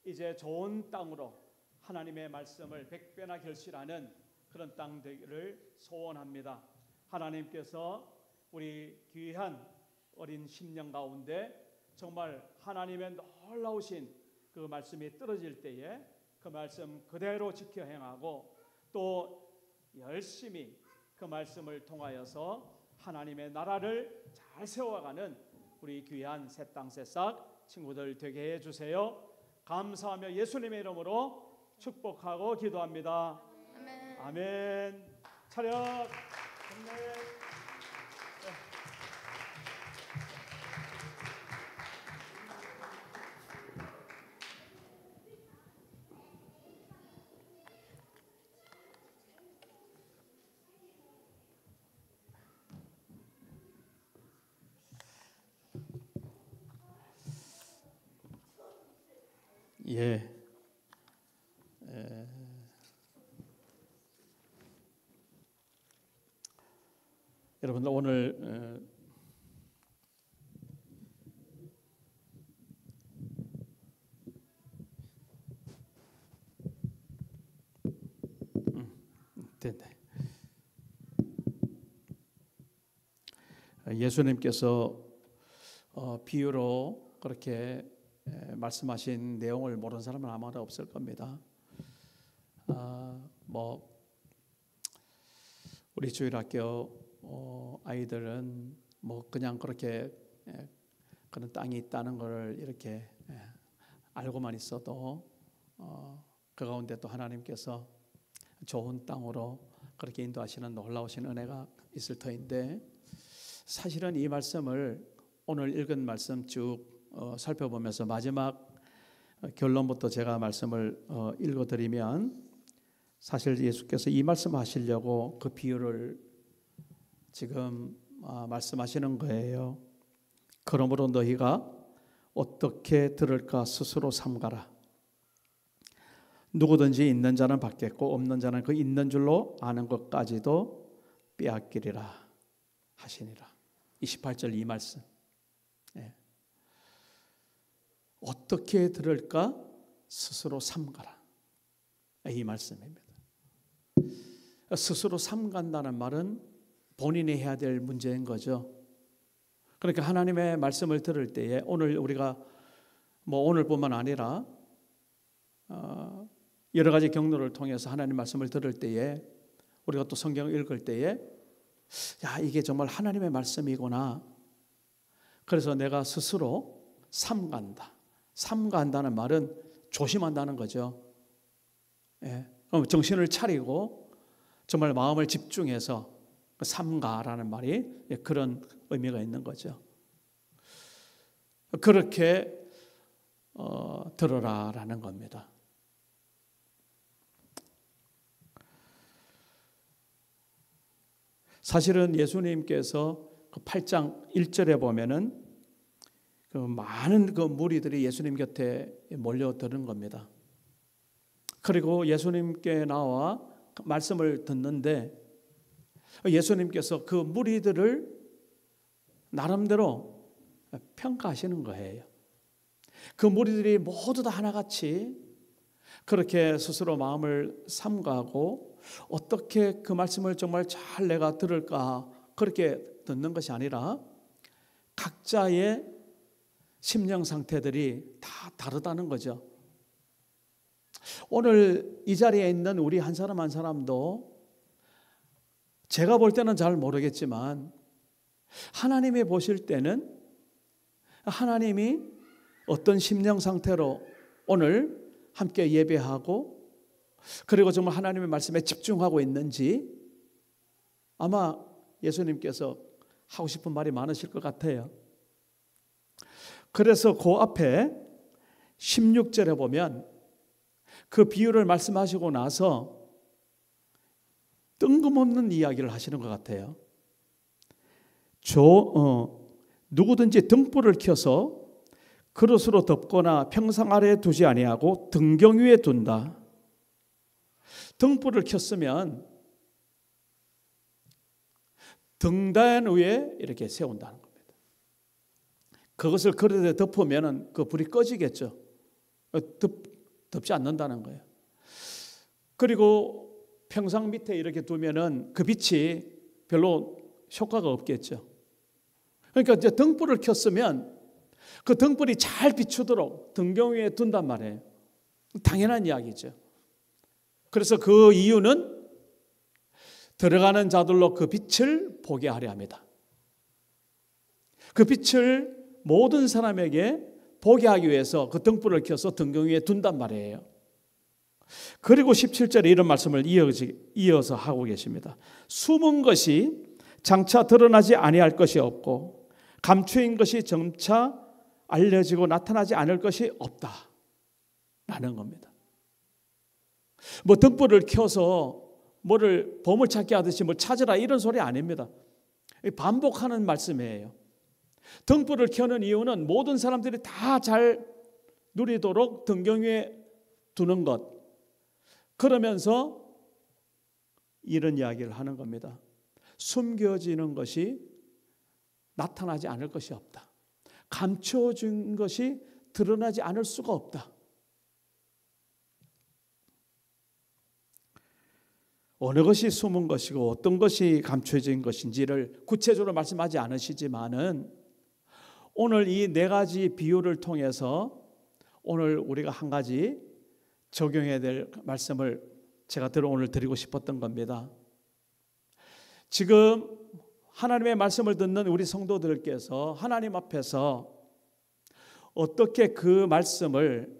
이제 좋은 땅으로 하나님의 말씀을 100배나 결실하는 그런 땅 되기를 소원합니다. 하나님께서 우리 귀한 어린 심령 가운데 정말 하나님의 놀라우신 그 말씀이 떨어질 때에 그 말씀 그대로 지켜 행하고 또 열심히 그 말씀을 통하여서 하나님의 나라를 잘 세워가는 우리 귀한 새땅 새싹 친구들 되게 해주세요. 감사하며 예수님의 이름으로 축복하고 기도합니다. 아멘. 차렷. 경례. 예. 여러분들 오늘 됐네. 예수님께서 비유로 그렇게 말씀하신 내용을 모르는 사람은 아마도 없을 겁니다. 우리 주일학교 아이들은 그냥 그렇게 그런 땅이 있다는 걸 이렇게 알고만 있어도 그 가운데 또 하나님께서 좋은 땅으로 그렇게 인도하시는 놀라우신 은혜가 있을 터인데, 사실은 이 말씀을 오늘 읽은 말씀 쭉 살펴보면서 마지막 결론부터 제가 말씀을 읽어드리면, 사실 예수께서 이 말씀 하시려고 그 비유를 지금 말씀하시는 거예요. 그러므로 너희가 어떻게 들을까 스스로 삼가라. 누구든지 있는 자는 받겠고 없는 자는 그 있는 줄로 아는 것까지도 빼앗기리라 하시니라. 28절 이 말씀. 어떻게 들을까 스스로 삼가라, 이 말씀입니다. 스스로 삼간다는 말은 본인이 해야 될 문제인 거죠. 그러니까 하나님의 말씀을 들을 때에 오늘 우리가 오늘뿐만 아니라 여러 가지 경로를 통해서 하나님 말씀을 들을 때에, 우리가 또 성경을 읽을 때에 이게 정말 하나님의 말씀이구나. 그래서 내가 스스로 삼간다. 삼간다는 말은 조심한다는 거죠. 그럼 정신을 차리고 정말 마음을 집중해서 삼가라는 말이 그런 의미가 있는 거죠. 그렇게 들어라라는 겁니다. 사실은 예수님께서 그 8장 1절에 보면은 그 많은 그 무리들이 예수님 곁에 몰려드는 겁니다. 그리고 예수님께 나와 말씀을 듣는데 예수님께서 그 무리들을 나름대로 평가하시는 거예요. 그 무리들이 모두 다 하나같이 그렇게 스스로 마음을 삼가고 어떻게 그 말씀을 정말 잘 내가 들을까 그렇게 듣는 것이 아니라 각자의 심령 상태들이 다 다르다는 거죠. 오늘 이 자리에 있는 우리 한 사람 한 사람도 제가 볼 때는 잘 모르겠지만 하나님이 보실 때는 하나님이 어떤 심령 상태로 오늘 함께 예배하고 그리고 정말 하나님의 말씀에 집중하고 있는지 아마 예수님께서 하고 싶은 말이 많으실 것 같아요. 그래서 그 앞에 16절에 보면 그 비유를 말씀하시고 나서 뜬금없는 이야기를 하시는 것 같아요. 누구든지 등불을 켜서 그릇으로 덮거나 평상 아래에 두지 아니하고 등경 위에 둔다. 등불을 켰으면 등단 위에 이렇게 세운다는 겁니다. 그것을 그릇에 덮으면 그 불이 꺼지겠죠. 덮지 않는다는 거예요. 그리고 평상 밑에 이렇게 두면은 그 빛이 별로 효과가 없겠죠. 그러니까 이제 등불을 켰으면 그 등불이 잘 비추도록 등경 위에 둔단 말이에요. 당연한 이야기죠. 그래서 그 이유는 들어가는 자들로 그 빛을 보게 하려 합니다. 그 빛을 모든 사람에게 보게 하기 위해서 그 등불을 켜서 등경 위에 둔단 말이에요. 그리고 17절에 이런 말씀을 이어서 하고 계십니다. 숨은 것이 장차 드러나지 아니할 것이 없고 감추인 것이 점차 알려지고 나타나지 않을 것이 없다라는 겁니다. 등불을 켜서 뭐를 보물찾기 하듯이 뭘 찾으라 이런 소리 아닙니다. 반복하는 말씀이에요. 등불을 켜는 이유는 모든 사람들이 다 잘 누리도록 등경 위에 두는 것. 그러면서 이런 이야기를 하는 겁니다. 숨겨지는 것이 나타나지 않을 것이 없다. 감춰진 것이 드러나지 않을 수가 없다. 어느 것이 숨은 것이고 어떤 것이 감춰진 것인지를 구체적으로 말씀하지 않으시지만은 오늘 이 네 가지 비유를 통해서 오늘 우리가 한 가지 적용해야 될 말씀을 제가 오늘 드리고 싶었던 겁니다. 지금 하나님의 말씀을 듣는 우리 성도들께서 하나님 앞에서 어떻게 그 말씀을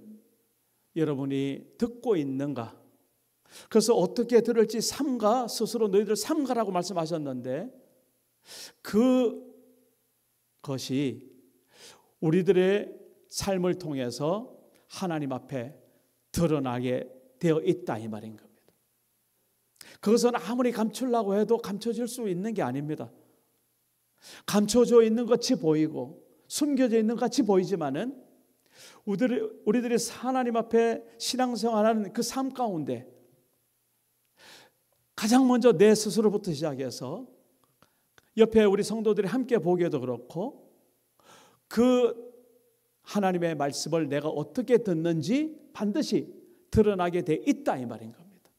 여러분이 듣고 있는가? 그래서 어떻게 들을지 삼가, 스스로 너희들 삼가라고 말씀하셨는데 그것이 우리들의 삶을 통해서 하나님 앞에 드러나게 되어 있다 이 말인 겁니다. 그것은 아무리 감추려고 해도 감춰질 수 있는 게 아닙니다. 감춰져 있는 것 같이 보이고 숨겨져 있는 것 같이 보이지만은 우리들이 하나님 앞에 신앙생활하는 그 삶 가운데 가장 먼저 내 스스로부터 시작해서 옆에 우리 성도들이 함께 보기에도 그렇고 그 하나님의 말씀을 내가 어떻게 듣는지 반드시 드러나게 돼 있다 이 말인 겁니다.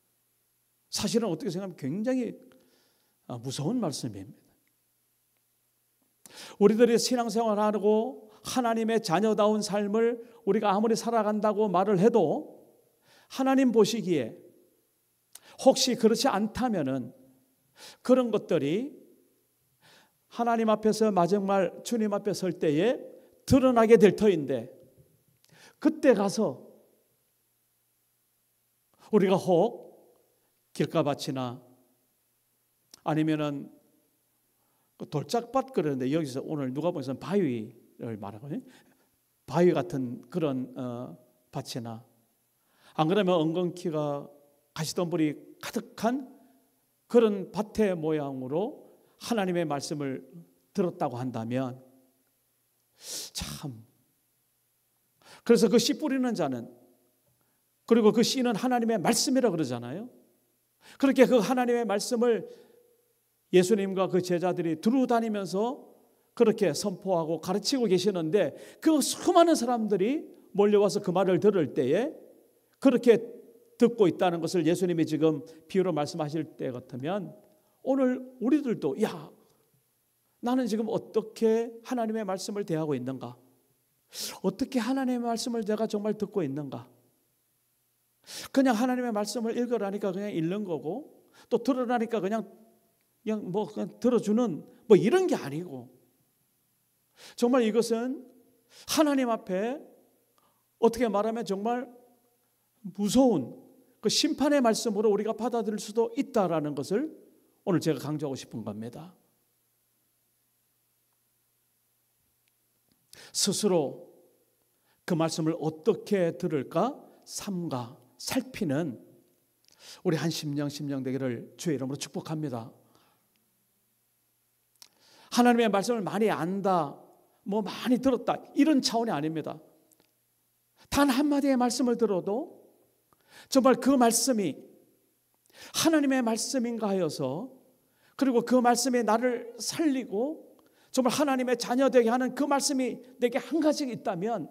사실은 어떻게 생각하면 굉장히 무서운 말씀입니다. 우리들이 신앙생활하고 하나님의 자녀다운 삶을 우리가 아무리 살아간다고 말을 해도 하나님 보시기에 혹시 그렇지 않다면은 그런 것들이 하나님 앞에서 마지막 주님 앞에 설 때에 드러나게 될 터인데 그때 가서 우리가 혹 길가밭이나 아니면은 돌짝밭 그러는데 여기서 오늘 누가복음에서 바위를 말하거든요. 바위 같은 그런 밭이나 안 그러면 엉겅퀴가 가시덤불이 가득한 그런 밭의 모양으로 하나님의 말씀을 들었다고 한다면 참 그래서 그 씨 뿌리는 자는 그리고 그 씨는 하나님의 말씀이라 그러잖아요. 그렇게 그 하나님의 말씀을 예수님과 그 제자들이 두루 다니면서 그렇게 선포하고 가르치고 계시는데 그 수많은 사람들이 몰려와서 그 말을 들을 때에 그렇게 듣고 있다는 것을 예수님이 지금 비유로 말씀하실 때 같으면 오늘 우리들도 야 나는 지금 어떻게 하나님의 말씀을 대하고 있는가? 어떻게 하나님의 말씀을 내가 정말 듣고 있는가? 그냥 하나님의 말씀을 읽으라니까 그냥 읽는 거고 또 들으라니까 그냥 들어주는 뭐 이런 게 아니고 정말 이것은 하나님 앞에 어떻게 말하면 정말 무서운 그 심판의 말씀으로 우리가 받아들일 수도 있다라는 것을 오늘 제가 강조하고 싶은 겁니다. 스스로 그 말씀을 어떻게 들을까 삼가 살피는 우리 한 심령 되기를 주의 이름으로 축복합니다. 하나님의 말씀을 많이 안다, 뭐 많이 들었다 이런 차원이 아닙니다. 단 한마디의 말씀을 들어도 정말 그 말씀이 하나님의 말씀인가 하여서 그리고 그 말씀이 나를 살리고 정말 하나님의 자녀 되게 하는 그 말씀이 내게 한 가지 있다면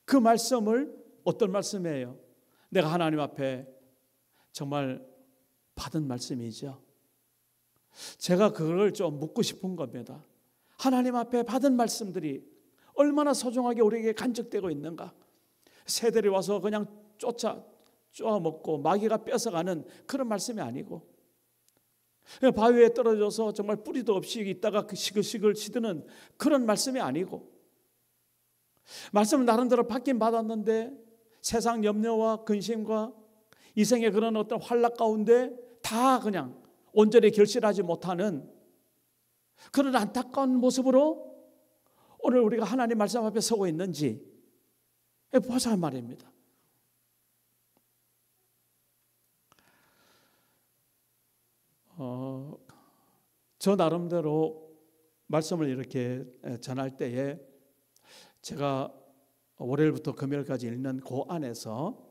그 말씀을 어떤 말씀이에요? 내가 하나님 앞에 정말 받은 말씀이죠. 제가 그걸 좀 묻고 싶은 겁니다. 하나님 앞에 받은 말씀들이 얼마나 소중하게 우리에게 간직되고 있는가? 새들이 와서 그냥 쪼아 먹고 마귀가 뺏어가는 그런 말씀이 아니고 바위에 떨어져서 정말 뿌리도 없이 있다가 그 시글시글 시드는 그런 말씀이 아니고 말씀을 나름대로 받긴 받았는데 세상 염려와 근심과 이생의 그런 어떤 환락 가운데 다 그냥 온전히 결실하지 못하는 그런 안타까운 모습으로 오늘 우리가 하나님 말씀 앞에 서고 있는지 보자 말입니다. 저 나름대로 말씀을 이렇게 전할 때에 제가 월요일부터 금요일까지 읽는 그 안에서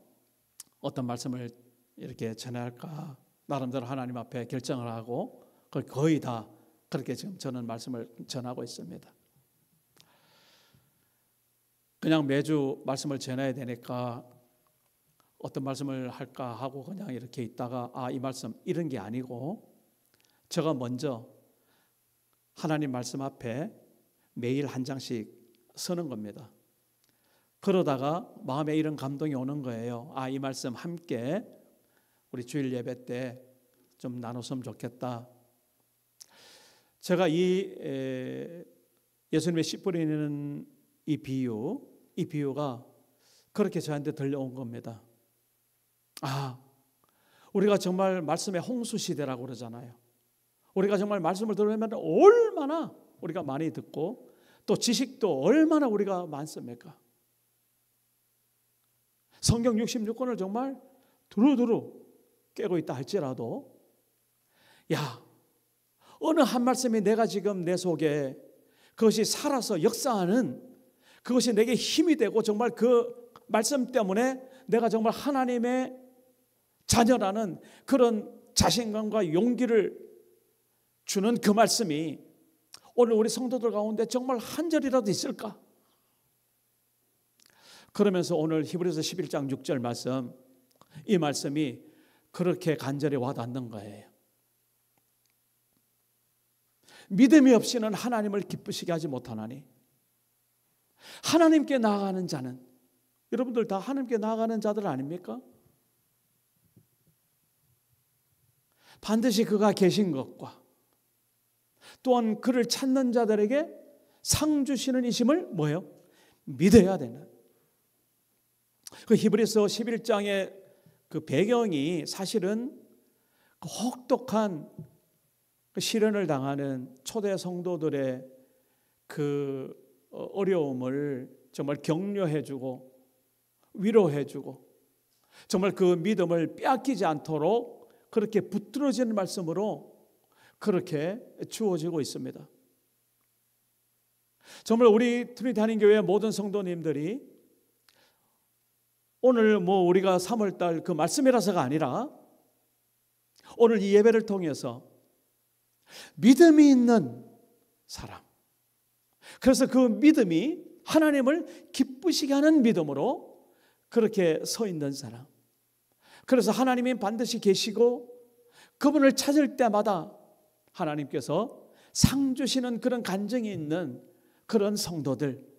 어떤 말씀을 이렇게 전할까 나름대로 하나님 앞에 결정을 하고 거의 다 그렇게 지금 저는 말씀을 전하고 있습니다. 그냥 매주 말씀을 전해야 되니까 어떤 말씀을 할까 하고 그냥 이렇게 있다가 이 말씀 이런 게 아니고 제가 먼저 하나님 말씀 앞에 매일 한 장씩 서는 겁니다. 그러다가 마음에 이런 감동이 오는 거예요. 이 말씀 함께 우리 주일 예배 때 좀 나눴으면 좋겠다. 제가 이 예수님의 씨 뿌리는 이 비유가 그렇게 저한테 들려온 겁니다. 우리가 정말 말씀의 홍수 시대라고 그러잖아요. 우리가 정말 말씀을 들으면 얼마나 우리가 많이 듣고 또 지식도 얼마나 우리가 많습니까? 성경 66권을 정말 두루두루 깨고 있다 할지라도 어느 한 말씀이 내가 지금 내 속에 그것이 살아서 역사하는 그것이 내게 힘이 되고 정말 그 말씀 때문에 내가 정말 하나님의 자녀라는 그런 자신감과 용기를 주는 그 말씀이 오늘 우리 성도들 가운데 정말 한 절이라도 있을까? 그러면서 오늘 히브리서 11장 6절 말씀, 이 말씀이 그렇게 간절히 와닿는 거예요. 믿음이 없이는 하나님을 기쁘시게 하지 못하나니 하나님께 나아가는 자는, 여러분들 다 하나님께 나아가는 자들 아닙니까? 반드시 그가 계신 것과 또한 그를 찾는 자들에게 상 주시는 이심을 믿어야 되는. 그 히브리서 11장의 그 배경이 사실은 그 혹독한 그 시련을 당하는 초대 성도들의 그 어려움을 정말 격려해주고 위로해주고 정말 그 믿음을 빼앗기지 않도록 그렇게 붙들어지는 말씀으로 그렇게 주어지고 있습니다. 정말 우리 트리니티 한인교회 모든 성도님들이 오늘 우리가 3월달 그 말씀이라서가 아니라 오늘 이 예배를 통해서 믿음이 있는 사람, 그래서 그 믿음이 하나님을 기쁘시게 하는 믿음으로 그렇게 서 있는 사람, 그래서 하나님이 반드시 계시고 그분을 찾을 때마다 하나님께서 상 주시는 그런 간증이 있는 그런 성도들,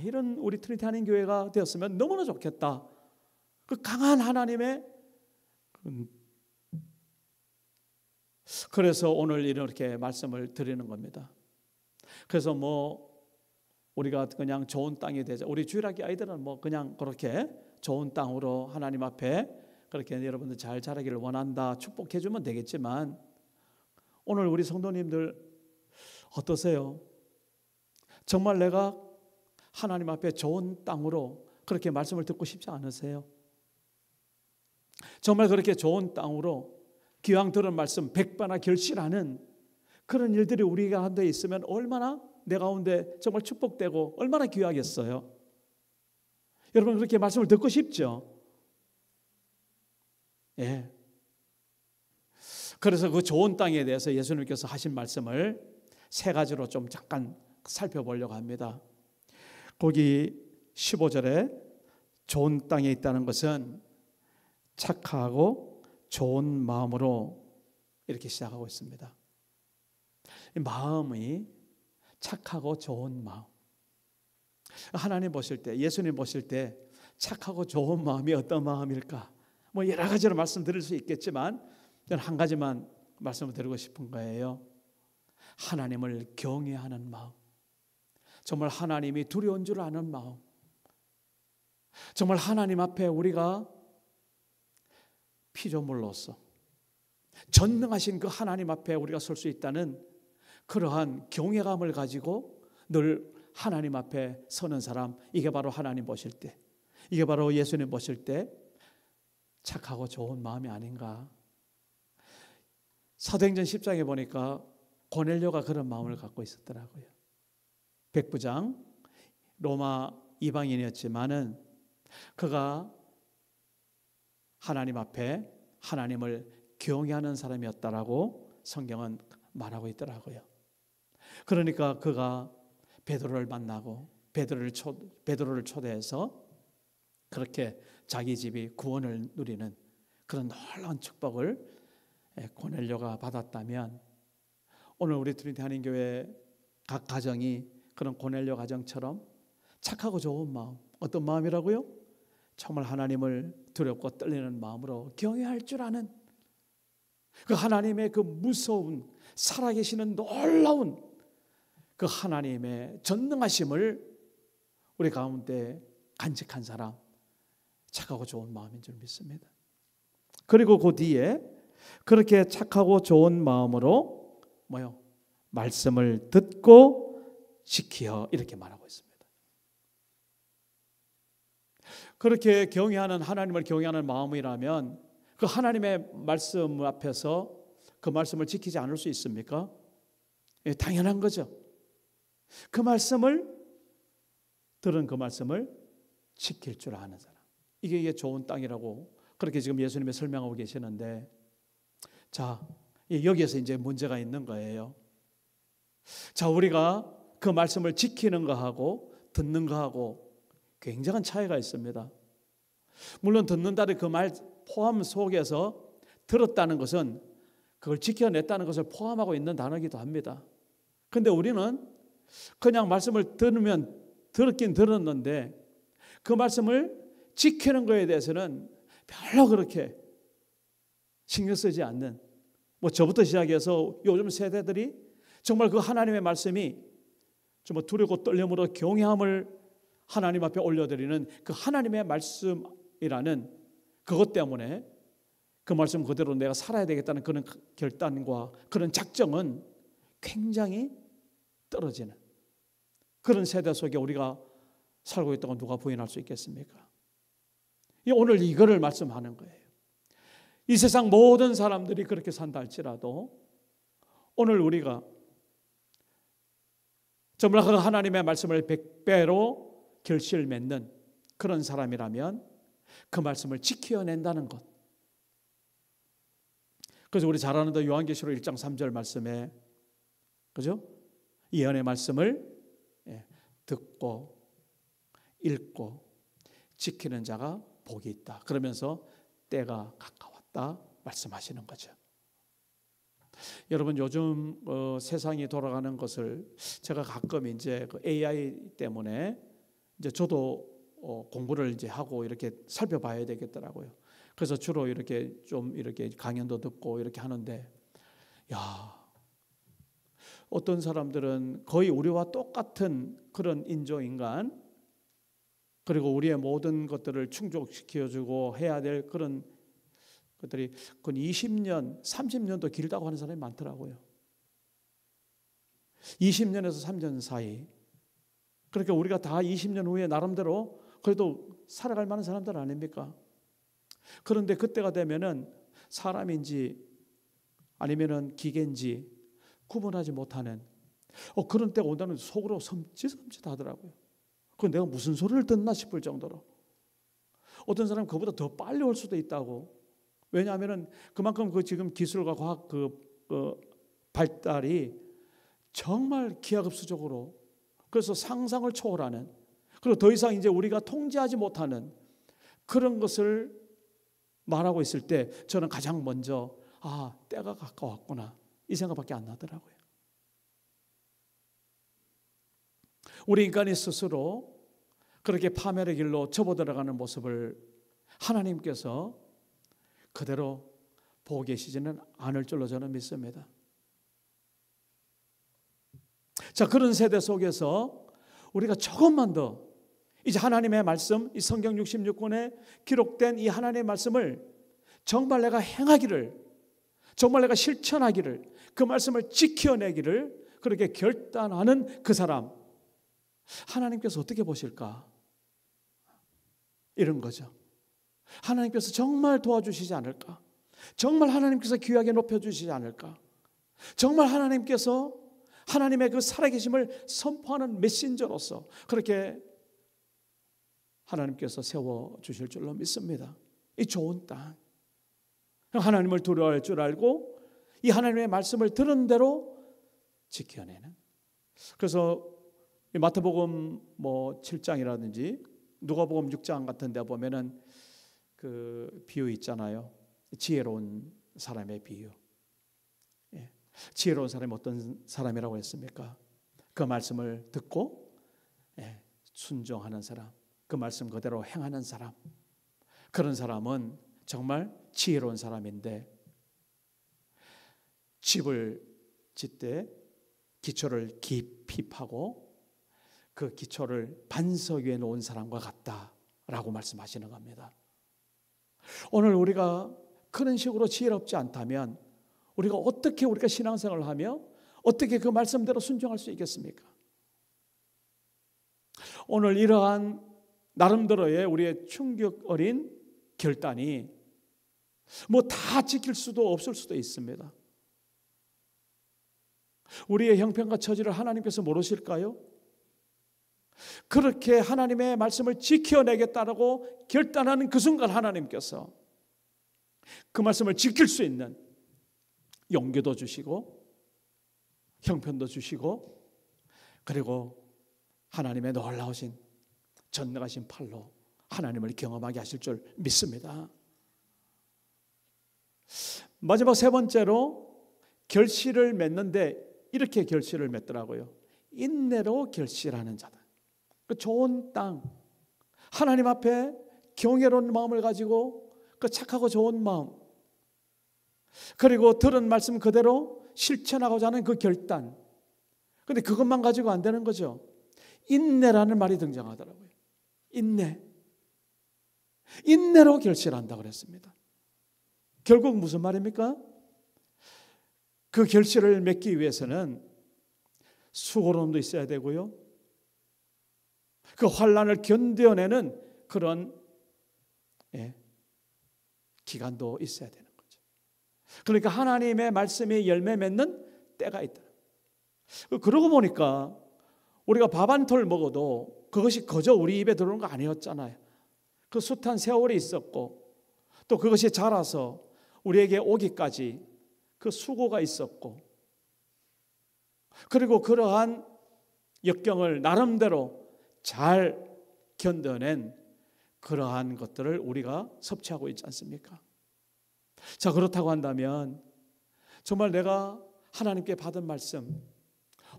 이런 우리 트리니티 한인교회가 되었으면 너무나 좋겠다. 그 강한 하나님의, 그래서 오늘 이렇게 말씀을 드리는 겁니다. 그래서 우리가 그냥 좋은 땅이 되자, 우리 주일학교 아이들은 그냥 그렇게 좋은 땅으로 하나님 앞에 그렇게 여러분들 잘 자라기를 원한다, 축복해 주면 되겠지만 오늘 우리 성도님들 어떠세요? 정말 내가 하나님 앞에 좋은 땅으로 그렇게 말씀을 듣고 싶지 않으세요? 정말 그렇게 좋은 땅으로 기왕 들은 말씀 100배나 결실하는 그런 일들이 우리 가운데 있으면 얼마나 내 가운데 정말 축복되고 얼마나 귀하겠어요. 여러분 그렇게 말씀을 듣고 싶죠? 예. 그래서 그 좋은 땅에 대해서 예수님께서 하신 말씀을 세 가지로 좀 잠깐 살펴보려고 합니다. 거기 15절에 좋은 땅에 있다는 것은 착하고 좋은 마음으로 이렇게 시작하고 있습니다. 이 마음이 착하고 좋은 마음. 하나님 보실 때, 예수님 보실 때 착하고 좋은 마음이 어떤 마음일까? 여러 가지로 말씀드릴 수 있겠지만 저는 한 가지만 말씀을 드리고 싶은 거예요. 하나님을 경외하는 마음. 정말 하나님이 두려운 줄 아는 마음. 정말 하나님 앞에 우리가 피조물로서 전능하신 그 하나님 앞에 우리가 설 수 있다는 그러한 경외감을 가지고 늘 하나님 앞에 서는 사람, 이게 바로 하나님 보실 때, 이게 바로 예수님 보실 때 착하고 좋은 마음이 아닌가. 사도행전 10장에 보니까 고넬료가 그런 마음을 갖고 있었더라고요. 백부장, 로마 이방인이었지만은 그가 하나님 앞에 하나님을 경외하는 사람이었다라고 성경은 말하고 있더라고요. 그러니까 그가 베드로를 만나고 베드로를 초대해서 그렇게 자기 집이 구원을 누리는 그런 놀라운 축복을 고넬료가 받았다면, 오늘 우리 트리니티 한인교회 각 가정이 그런 고넬료 가정처럼 착하고 좋은 마음, 어떤 마음이라고요? 정말 하나님을 두렵고 떨리는 마음으로 경외할 줄 아는 그 하나님의 그 무서운 살아계시는 놀라운 그 하나님의 전능하심을 우리 가운데 간직한 사람, 착하고 좋은 마음인 줄 믿습니다. 그리고 그 뒤에 그렇게 착하고 좋은 마음으로 말씀을 듣고 지키어 이렇게 말하고 있습니다. 그렇게 경외하는, 하나님을 경외하는 마음이라면 그 하나님의 말씀 앞에서 그 말씀을 지키지 않을 수 있습니까? 당연한 거죠. 그 말씀을 들은 그 말씀을 지킬 줄 아는 사람, 이게 좋은 땅이라고 그렇게 지금 예수님이 설명하고 계시는데, 자, 여기에서 이제 문제가 있는 거예요. 자, 우리가 그 말씀을 지키는 거하고 듣는 거하고 굉장한 차이가 있습니다. 물론 듣는다는 그 말 포함 속에서 들었다는 것은 그걸 지켜냈다는 것을 포함하고 있는 단어이기도 합니다. 그런데 우리는 그냥 말씀을 들었긴 들었는데 그 말씀을 지키는 것에 대해서는 별로 그렇게 신경 쓰지 않는, 저부터 시작해서 요즘 세대들이 정말 그 하나님의 말씀이 정말 두렵고 떨림으로 경외함을 하나님 앞에 올려드리는 그 하나님의 말씀이라는 그것 때문에 그 말씀 그대로 내가 살아야 되겠다는 그런 결단과 그런 작정은 굉장히 떨어지는 그런 세대 속에 우리가 살고 있다고 누가 부인할 수 있겠습니까? 오늘 이거를 말씀하는 거예요. 이 세상 모든 사람들이 그렇게 산다 할지라도 오늘 우리가 정말 그 하나님의 말씀을 100배로 결실을 맺는 그런 사람이라면 그 말씀을 지켜낸다는 것. 그래서 우리 잘 아는 요한계시록 1장 3절 말씀에, 그죠? 예언의 말씀을 듣고 읽고 지키는 자가 복이 있다. 그러면서 때가 가까웠다 말씀하시는 거죠. 여러분, 요즘 세상이 돌아가는 것을 제가 가끔 이제 그 AI 때문에 이제 저도 공부를 이제 하고 이렇게 살펴봐야 되겠더라고요. 그래서 주로 이렇게 좀 이렇게 강연도 듣고 이렇게 하는데, 어떤 사람들은 거의 우리와 똑같은 그런 인조인간, 그리고 우리의 모든 것들을 충족시켜주고 해야 될 그런 것들이 그 20년, 30년도 길다고 하는 사람이 많더라고요. 20년에서 30년 사이. 그러니까 우리가 다 20년 후에 나름대로 그래도 살아갈 만한 사람들 아닙니까? 그런데 그때가 되면은 사람인지 아니면은 기계인지 구분하지 못하는 그런 때가 온다는 속으로 섬찟하더라고요. 그건 내가 무슨 소리를 듣나 싶을 정도로. 어떤 사람은 그보다 더 빨리 올 수도 있다고. 왜냐하면은 그만큼 그 지금 기술과 과학 발달이 정말 기하급수적으로, 그래서 상상을 초월하는, 그리고 더 이상 이제 우리가 통제하지 못하는 그런 것을 말하고 있을 때 저는 가장 먼저 때가 가까웠구나 이 생각밖에 안 나더라고요. 우리 인간이 스스로 그렇게 파멸의 길로 접어들어가는 모습을 하나님께서 그대로 보고 계시지는 않을 줄로 저는 믿습니다. 자, 그런 세대 속에서 우리가 조금만 더 이제 하나님의 말씀, 이 성경 66권에 기록된 이 하나님의 말씀을 정말 내가 행하기를, 정말 내가 실천하기를, 그 말씀을 지켜내기를 그렇게 결단하는 그 사람, 하나님께서 어떻게 보실까? 이런 거죠. 하나님께서 정말 도와주시지 않을까? 정말 하나님께서 귀하게 높여주시지 않을까? 정말 하나님께서 하나님의 그 살아계심을 선포하는 메신저로서 그렇게 하나님께서 세워주실 줄로 믿습니다. 이 좋은 땅, 하나님을 두려워할 줄 알고 이 하나님의 말씀을 들은 대로 지켜내는. 그래서 마태복음 7장이라든지 누가복음 6장 같은 데 보면은 그 비유 있잖아요. 지혜로운 사람의 비유. 지혜로운 사람이 어떤 사람이라고 했습니까? 그 말씀을 듣고 순종하는 사람, 그 말씀 그대로 행하는 사람, 그런 사람은 정말 지혜로운 사람인데, 집을 짓되 기초를 깊이 파고 그 기초를 반석 위에 놓은 사람과 같다라고 말씀하시는 겁니다. 오늘 우리가 그런 식으로 지혜롭지 않다면 우리가 어떻게 우리가 신앙생활을 하며 어떻게 그 말씀대로 순종할 수 있겠습니까? 오늘 이러한 나름대로의 우리의 충격 어린 결단이 다 지킬 수도 없을 수도 있습니다. 우리의 형편과 처지를 하나님께서 모르실까요? 그렇게 하나님의 말씀을 지켜내겠다라고 결단하는 그 순간 하나님께서 그 말씀을 지킬 수 있는 용기도 주시고 형편도 주시고, 그리고 하나님의 놀라우신 전능하신 팔로 하나님을 경험하게 하실 줄 믿습니다. 마지막 세 번째로 결실을 맺는데 이렇게 결실을 맺더라고요. 인내로 결실하는 자다. 그 좋은 땅, 하나님 앞에 경외로운 마음을 가지고 그 착하고 좋은 마음, 그리고 들은 말씀 그대로 실천하고자 하는 그 결단. 그런데 그것만 가지고 안 되는 거죠. 인내라는 말이 등장하더라고요. 인내로 결실한다고 그랬습니다. 결국 무슨 말입니까? 그 결실을 맺기 위해서는 수고로움도 있어야 되고요, 그 환난을 견뎌내는 그런 기간도 있어야 되는 거죠. 그러니까 하나님의 말씀이 열매 맺는 때가 있다. 그러고 보니까 우리가 밥 한 톨 먹어도 그것이 거저 우리 입에 들어오는 거 아니었잖아요. 그 숱한 세월이 있었고, 또 그것이 자라서 우리에게 오기까지 그 수고가 있었고, 그리고 그러한 역경을 나름대로 잘 견뎌낸 그러한 것들을 우리가 섭취하고 있지 않습니까? 자, 그렇다고 한다면 정말 내가 하나님께 받은 말씀,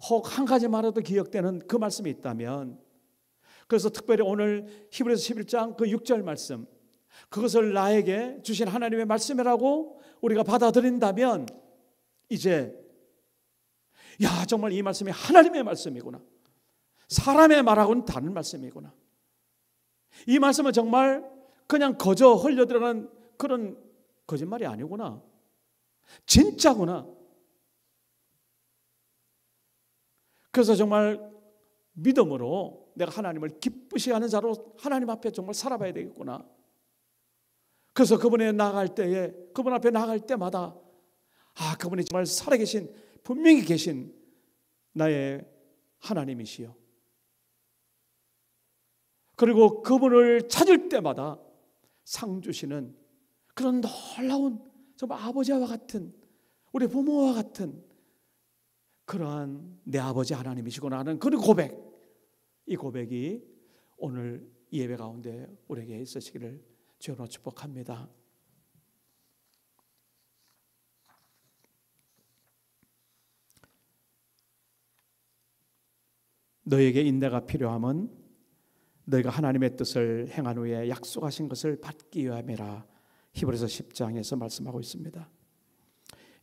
혹 한 가지만이라도 기억되는 그 말씀이 있다면, 그래서 특별히 오늘 히브리서 11장 그 6절 말씀, 그것을 나에게 주신 하나님의 말씀이라고 우리가 받아들인다면, 이제 정말 이 말씀이 하나님의 말씀이구나, 사람의 말하고는 다른 말씀이구나, 이 말씀은 정말 그냥 거저 흘려들어가는 그런 거짓말이 아니구나, 진짜구나. 그래서 정말 믿음으로 내가 하나님을 기쁘시게 하는 자로 하나님 앞에 정말 살아봐야 되겠구나. 그래서 그분에 나아갈 때에, 그분 앞에 나아갈 때마다 그분이 정말 살아계신, 분명히 계신 나의 하나님이시여, 그리고 그분을 찾을 때마다 상 주시는 그런 놀라운 정말 아버지와 같은, 우리 부모와 같은 그러한 내 아버지 하나님이시구나 하는 그런 고백, 이 고백이 오늘 이 예배 가운데 우리에게 있으시기를 주로 축복합니다. 너에게 인내가 필요함은 너희가 하나님의 뜻을 행한 후에 약속하신 것을 받기 위함이라. 히브리서 10장에서 말씀하고 있습니다.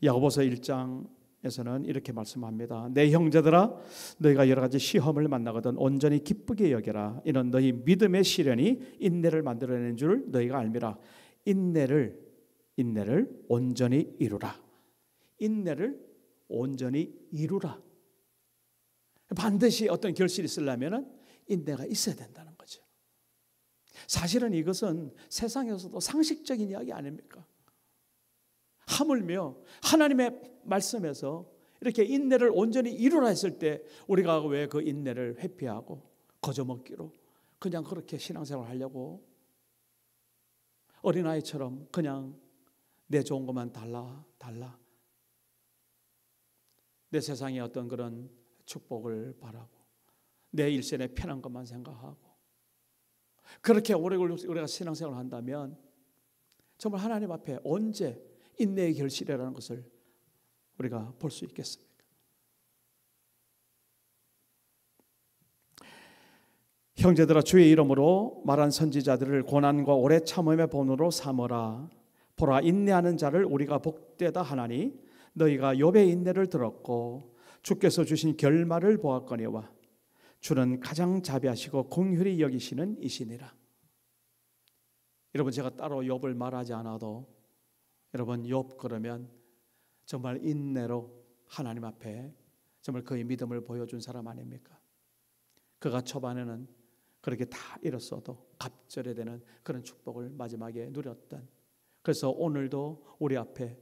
야고보서 1장에서는 이렇게 말씀합니다. 내 형제들아, 너희가 여러 가지 시험을 만나거든 온전히 기쁘게 여겨라. 이는 너희 믿음의 시련이 인내를 만들어내는 줄 너희가 알미라. 인내를 온전히 이루라. 인내를 온전히 이루라. 반드시 어떤 결실이 있으려면 인내가 있어야 된다는 거죠. 사실은 이것은 세상에서도 상식적인 이야기 아닙니까? 하물며 하나님의 말씀에서 이렇게 인내를 온전히 이루라 했을 때 우리가 왜 그 인내를 회피하고 거저먹기로 그냥 그렇게 신앙생활 하려고 어린아이처럼 그냥 내 좋은 것만 달라 내 세상의 어떤 그런 축복을 바라고 내 일생의 편한 것만 생각하고 그렇게 오래 우리가 신앙생활을 한다면 정말 하나님 앞에 언제 인내의 결실이라는 것을 우리가 볼 수 있겠습니까? 형제들아, 주의 이름으로 말한 선지자들을 고난과 오래 참음의 본으로 삼으라. 보라, 인내하는 자를 우리가 복되다 하나니 너희가 욥의 인내를 들었고 주께서 주신 결말을 보았거니와 주는 가장 자비하시고 긍휼히 여기시는 이시니라. 여러분, 제가 따로 욥을 말하지 않아도 여러분, 욥 그러면 정말 인내로 하나님 앞에 정말 그의 믿음을 보여준 사람 아닙니까? 그가 초반에는 그렇게 다 잃었어도 갑절에 되는 그런 축복을 마지막에 누렸던, 그래서 오늘도 우리 앞에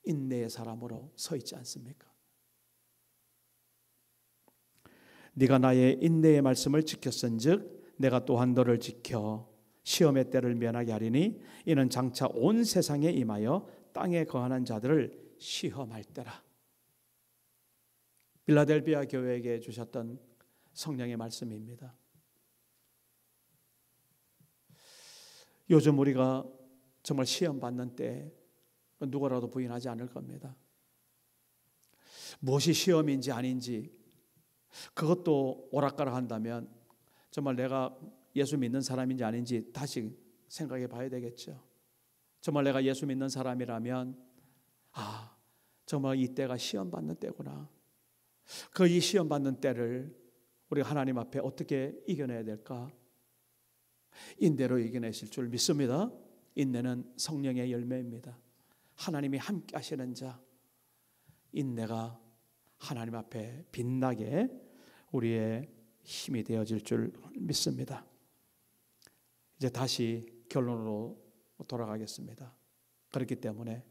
인내의 사람으로 서 있지 않습니까? 네가 나의 인내의 말씀을 지켰은즉 내가 또한 너를 지켜 시험의 때를 면하게 하리니 이는 장차 온 세상에 임하여 땅에 거하는 자들을 시험할 때라. 빌라델비아 교회에게 주셨던 성령의 말씀입니다. 요즘 우리가 정말 시험 받는 때 누구라도 부인하지 않을 겁니다. 무엇이 시험인지 아닌지 그것도 오락가락 한다면 정말 내가 예수 믿는 사람인지 아닌지 다시 생각해 봐야 되겠죠. 정말 내가 예수 믿는 사람이라면 정말 이 때가 시험 받는 때구나. 그 이 시험 받는 때를 우리가 하나님 앞에 어떻게 이겨내야 될까? 인내로 이겨내실 줄 믿습니다. 인내는 성령의 열매입니다. 하나님이 함께 하시는 자, 인내가 하나님 앞에 빛나게 우리의 힘이 되어질 줄 믿습니다. 이제 다시 결론으로 돌아가겠습니다. 그렇기 때문에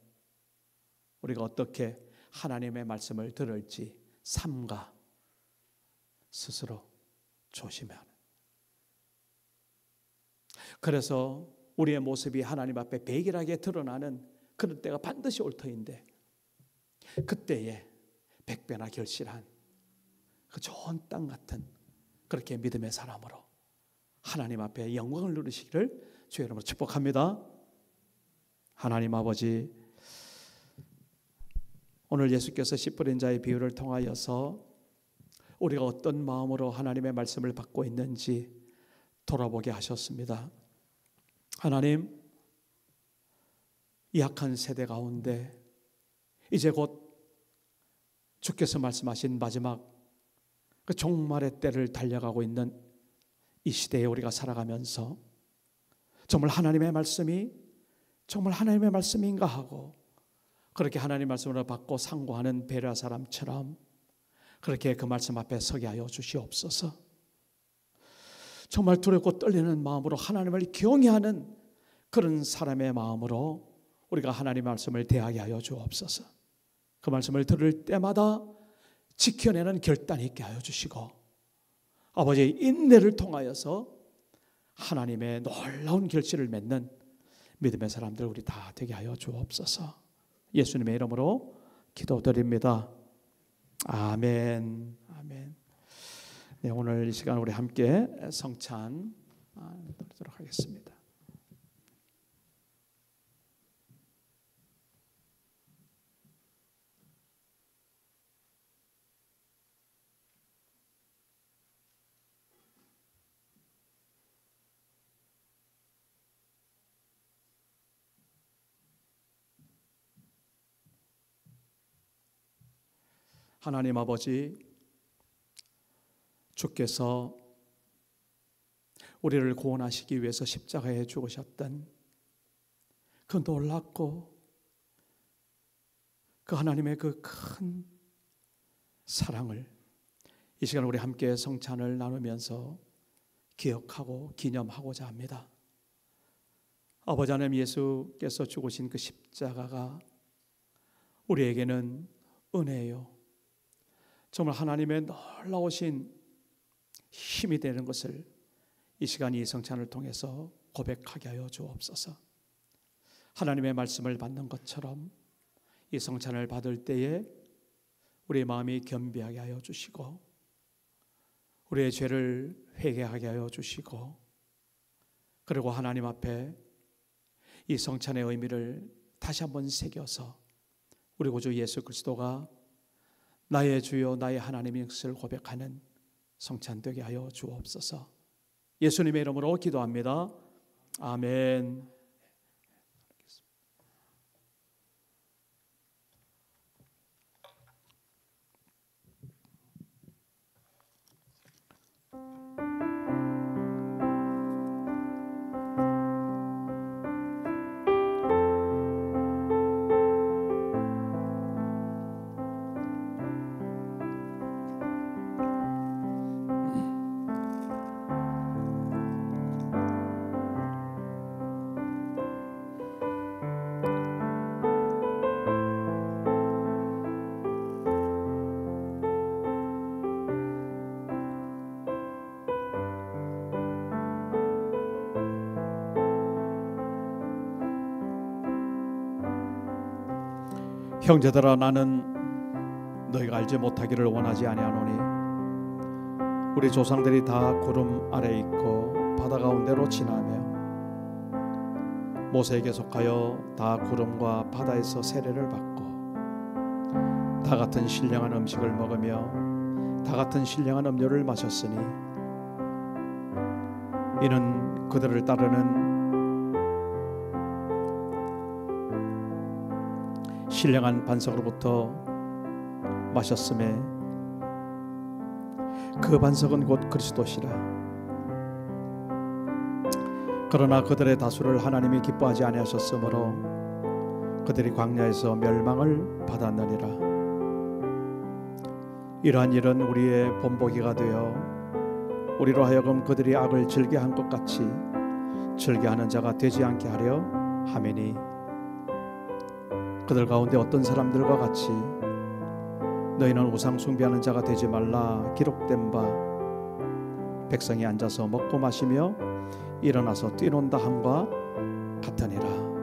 우리가 어떻게 하나님의 말씀을 들을지 삼가 스스로 조심해야 하는. 그래서 우리의 모습이 하나님 앞에 백일하게 드러나는 그런 때가 반드시 올 터인데, 그때에 백배나 결실한 그 좋은 땅 같은 그렇게 믿음의 사람으로 하나님 앞에 영광을 누리시기를 주의 이름으로 축복합니다. 하나님 아버지, 오늘 예수께서 씨 뿌린 자의 비유를 통하여서 우리가 어떤 마음으로 하나님의 말씀을 받고 있는지 돌아보게 하셨습니다. 하나님, 이 약한 세대 가운데 이제 곧 주께서 말씀하신 마지막 그 종말의 때를 달려가고 있는 이 시대에 우리가 살아가면서 정말 하나님의 말씀이 정말 하나님의 말씀인가 하고 그렇게 하나님의 말씀을 받고 상고하는 베레아 사람처럼 그렇게 그 말씀 앞에 서게 하여 주시옵소서. 정말 두렵고 떨리는 마음으로 하나님을 경외하는 그런 사람의 마음으로 우리가 하나님의 말씀을 대하게 하여 주옵소서. 그 말씀을 들을 때마다 지켜내는 결단이 있게 하여 주시고 아버지의 인내를 통하여서 하나님의 놀라운 결실을 맺는 믿음의 사람들 우리 다 되게 하여 주옵소서. 예수님의 이름으로 기도드립니다. 아멘. 아멘. 네, 오늘 이 시간 우리 함께 성찬 드리도록 하겠습니다. 하나님 아버지, 주께서 우리를 구원하시기 위해서 십자가에 죽으셨던 그 놀랍고 그 하나님의 그 큰 사랑을 이 시간 우리 함께 성찬을 나누면서 기억하고 기념하고자 합니다. 아버지 하나님, 예수께서 죽으신 그 십자가가 우리에게는 은혜요, 정말 하나님의 놀라우신 힘이 되는 것을 이 시간 이 성찬을 통해서 고백하게 하여 주옵소서. 하나님의 말씀을 받는 것처럼 이 성찬을 받을 때에 우리의 마음이 겸비하게 하여 주시고 우리의 죄를 회개하게 하여 주시고 그리고 하나님 앞에 이 성찬의 의미를 다시 한번 새겨서 우리 구주 예수 그리스도가 나의 주요 나의 하나님인 것을 고백하는 성찬 되게 하여 주옵소서. 예수님의 이름으로 기도합니다. 아멘. 형제들아, 나는 너희가 알지 못하기를 원하지 아니하노니 우리 조상들이 다 구름 아래 있고 바다 가운데로 지나며 모세에게 속하여 다 구름과 바다에서 세례를 받고 다 같은 신령한 음식을 먹으며 다 같은 신령한 음료를 마셨으니 이는 그들을 따르는 신령한 반석으로부터 마셨음에 그 반석은 곧 그리스도시라. 그러나 그들의 다수를 하나님이 기뻐하지 아니하셨으므로 그들이 광야에서 멸망을 받았느니라. 이러한 일은 우리의 본보기가 되어 우리로 하여금 그들이 악을 즐겨한 것 같이 즐겨하는 자가 되지 않게 하려 함이니 그들 가운데 어떤 사람들과 같이 너희는 우상 숭배하는 자가 되지 말라 기록된 바 백성이 앉아서 먹고 마시며 일어나서 뛰논다 함과 같으니라.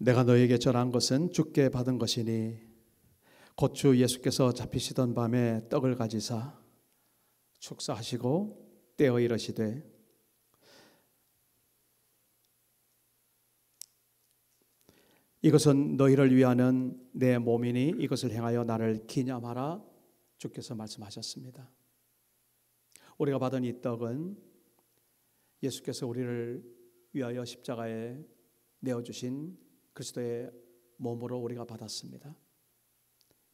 내가 너에게 전한 것은 주께 받은 것이니 곧 주 예수께서 잡히시던 밤에 떡을 가지사 축사하시고 떼어 이르시되 이것은 너희를 위하는 내 몸이니 이것을 행하여 나를 기념하라 주께서 말씀하셨습니다. 우리가 받은 이 떡은 예수께서 우리를 위하여 십자가에 내어주신 그리스도의 몸으로 우리가 받았습니다.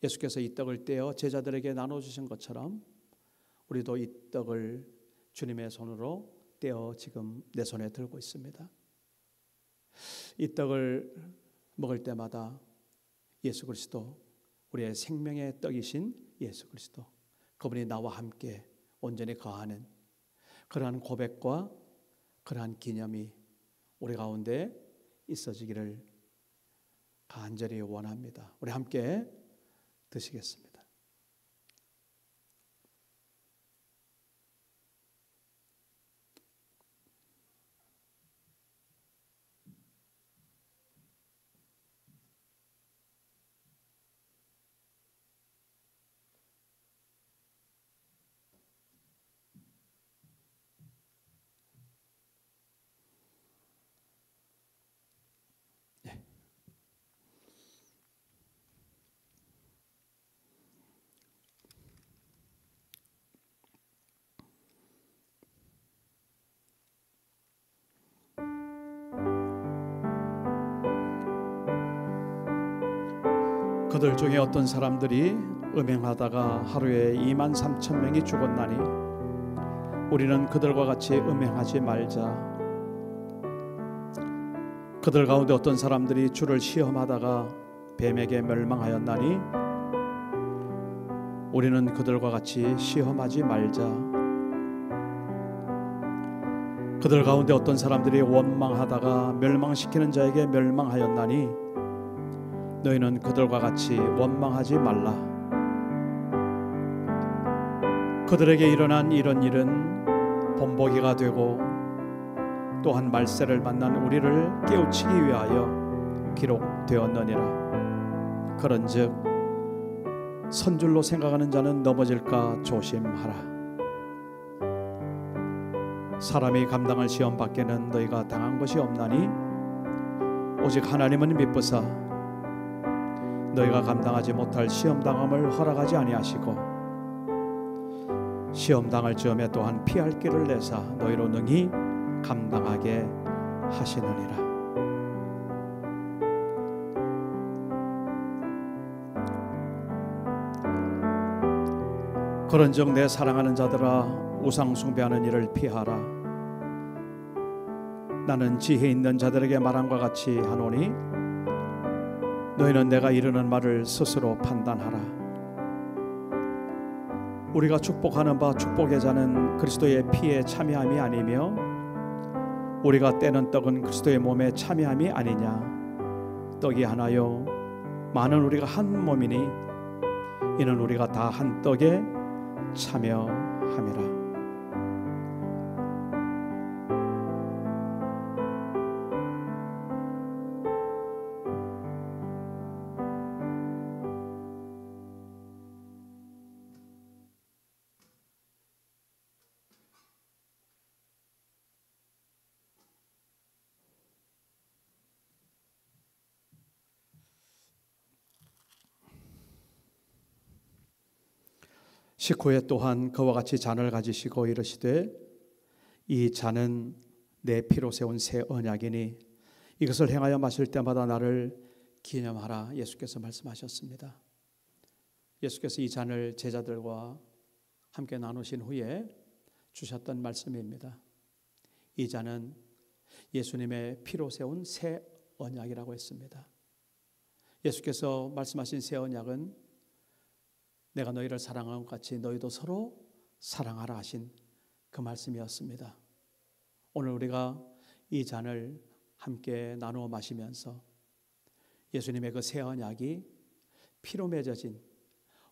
예수께서 이 떡을 떼어 제자들에게 나눠주신 것처럼 우리도 이 떡을 주님의 손으로 떼어 지금 내 손에 들고 있습니다. 이 떡을 먹을 때마다 예수 그리스도, 우리의 생명의 떡이신 예수 그리스도, 그분이 나와 함께 온전히 거하는 그러한 고백과 그러한 기념이 우리 가운데 있어지기를 간절히 원합니다. 우리 함께 드시겠습니다. 그들 중에 어떤 사람들이 음행하다가 하루에 23,000명이 죽었나니 우리는 그들과 같이 음행하지 말자. 그들 가운데 어떤 사람들이 주를 시험하다가 뱀에게 멸망하였나니 우리는 그들과 같이 시험하지 말자. 그들 가운데 어떤 사람들이 원망하다가 멸망시키는 자에게 멸망하였나니 너희는 그들과 같이 원망하지 말라. 그들에게 일어난 이런 일은 본보기가 되고 또한 말세를 만난 우리를 깨우치기 위하여 기록되었느니라. 그런즉 선줄로 생각하는 자는 넘어질까 조심하라. 사람이 감당할 시험 밖에는 너희가 당한 것이 없나니 오직 하나님은 미쁘사 너희가 감당하지 못할 시험 당함을 허락하지 아니하시고 시험 당할 즈음에 또한 피할 길을 내사 너희로 능히 감당하게 하시느니라. 그런즉 내 사랑하는 자들아 우상 숭배하는 일을 피하라. 나는 지혜 있는 자들에게 말함과 같이 하노니 너희는 내가 이르는 말을 스스로 판단하라. 우리가 축복하는 바 축복의 자는 그리스도의 피에 참여함이 아니며 우리가 떼는 떡은 그리스도의 몸에 참여함이 아니냐. 떡이 하나요 많은 우리가 한 몸이니 이는 우리가 다 한 떡에 참여함이라. 식후에 또한 그와 같이 잔을 가지시고 이르시되 이 잔은 내 피로 세운 새 언약이니 이것을 행하여 마실 때마다 나를 기념하라. 예수께서 말씀하셨습니다. 예수께서 이 잔을 제자들과 함께 나누신 후에 주셨던 말씀입니다. 이 잔은 예수님의 피로 세운 새 언약이라고 했습니다. 예수께서 말씀하신 새 언약은 내가 너희를 사랑한 것 같이 너희도 서로 사랑하라 하신 그 말씀이었습니다. 오늘 우리가 이 잔을 함께 나누어 마시면서 예수님의 그 새 언약이 피로 맺어진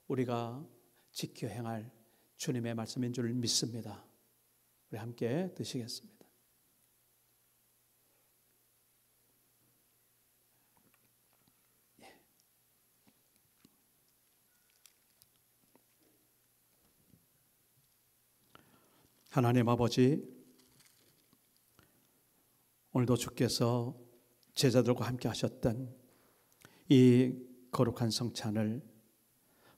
우리가 지켜 행할 주님의 말씀인 줄 믿습니다. 우리 함께 드시겠습니다. 하나님 아버지, 오늘도 주께서 제자들과 함께 하셨던 이 거룩한 성찬을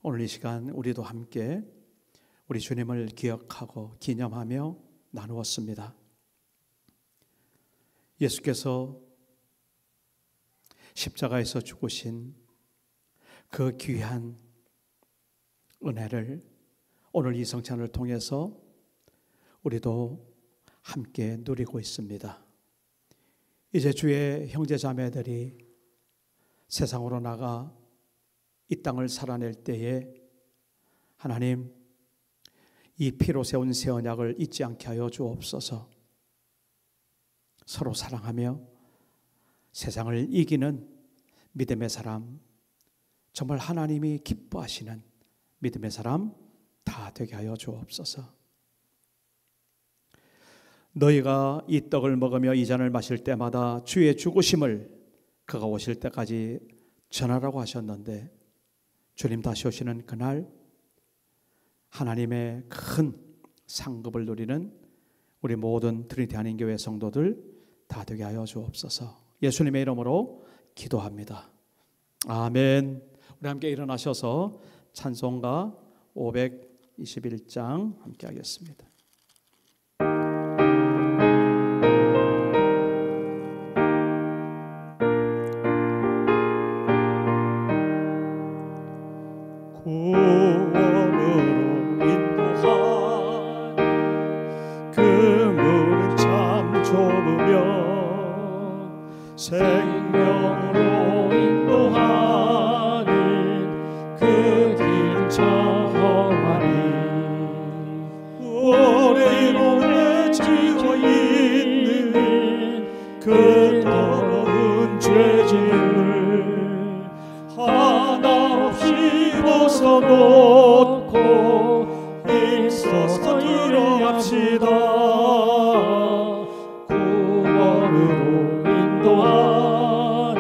오늘 이 시간 우리도 함께 우리 주님을 기억하고 기념하며 나누었습니다. 예수께서 십자가에서 죽으신 그 귀한 은혜를 오늘 이 성찬을 통해서 우리도 함께 누리고 있습니다. 이제 주의 형제 자매들이 세상으로 나가 이 땅을 살아낼 때에 하나님 이 피로 세운 새 언약을 잊지 않게 하여 주옵소서. 서로 사랑하며 세상을 이기는 믿음의 사람, 정말 하나님이 기뻐하시는 믿음의 사람 다 되게 하여 주옵소서. 너희가 이 떡을 먹으며 이 잔을 마실 때마다 주의 죽으심을 그가 오실 때까지 전하라고 하셨는데 주님 다시 오시는 그날 하나님의 큰 상급을 누리는 우리 모든 트리니티 한인교회 성도들 다 되게 하여 주옵소서. 예수님의 이름으로 기도합니다. 아멘. 우리 함께 일어나셔서 찬송가 521장 함께 하겠습니다. 생명으로 인도한 그 더러운 죄짐을 하나 없이 벗어놓고 있어서 들어갑시다. 구원으로 인도하는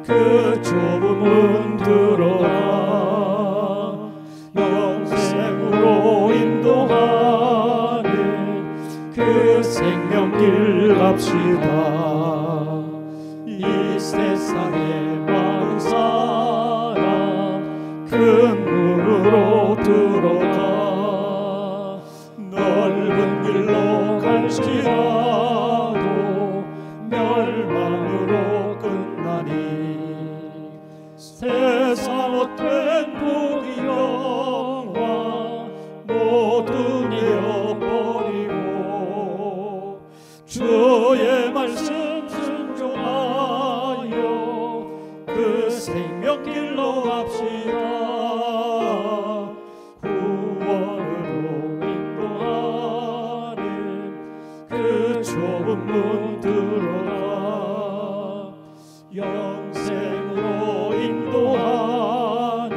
그 좁은 문 들어가 영생으로 인도하는 그 생명길 갑시다. 이 세상에 많은 사람 큰 문으로 들어가 넓은 길로 갈지라도 멸망으로 끝나니 세상 헛된 복이 영화 모두 내어버리고 주의 말씀 순종하여 그 생명길로 갑시다. 구원으로 인도하는 그 좁은 문 들어가 영생으로 인도하는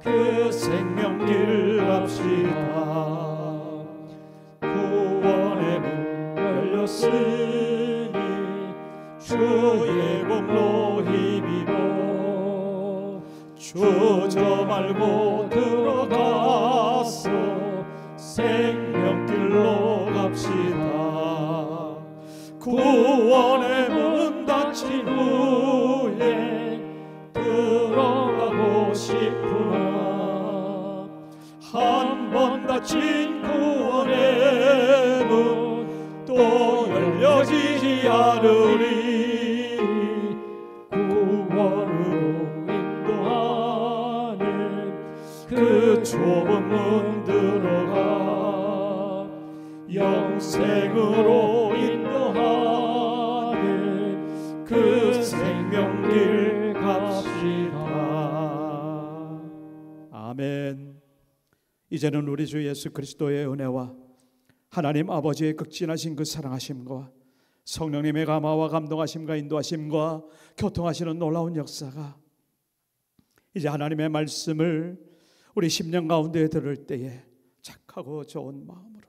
그 생명길 갑시다. 구원의 문 열렸으니 주의 공로 힘입어 주저 말고 들어가서 생명길로 갑시다. 구원의 문 닫힌 후에 들어가고 싶으나 한 번 닫힌 구원의 문 또 열려지지 않으리. 구원으로 인도하는 그 좁은 문 들어가 영생으로 인도하는 그 생명길 갑시다. 아멘. 이제는 우리 주 예수 그리스도의 은혜와 하나님 아버지의 극진하신 그 사랑하심과 성령님의 감화와 감동하심과 인도하심과 교통하시는 놀라운 역사가 이제 하나님의 말씀을 우리 심령 가운데 들을 때에 착하고 좋은 마음으로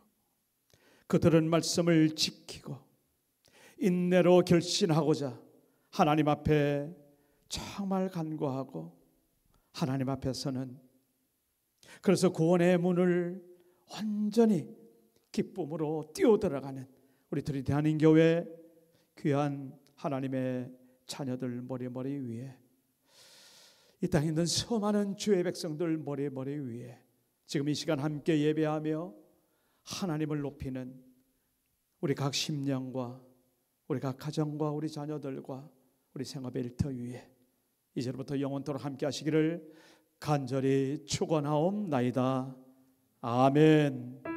그 들은 말씀을 지키고 인내로 결신하고자 하나님 앞에 정말 간구하고 하나님 앞에서는 그래서 구원의 문을 완전히 기쁨으로 뛰어들어가는 우리 트리티 한인교회 귀한 하나님의 자녀들 머리 위에 이 땅에 있는 수많은 주의 백성들 머리 위에 지금 이 시간 함께 예배하며 하나님을 높이는 우리 각 심령과 우리 각 가정과 우리 자녀들과 우리 생업의 일터 위에 이제부터 영원토록 함께 하시기를 간절히 축원하옵나이다. 아멘.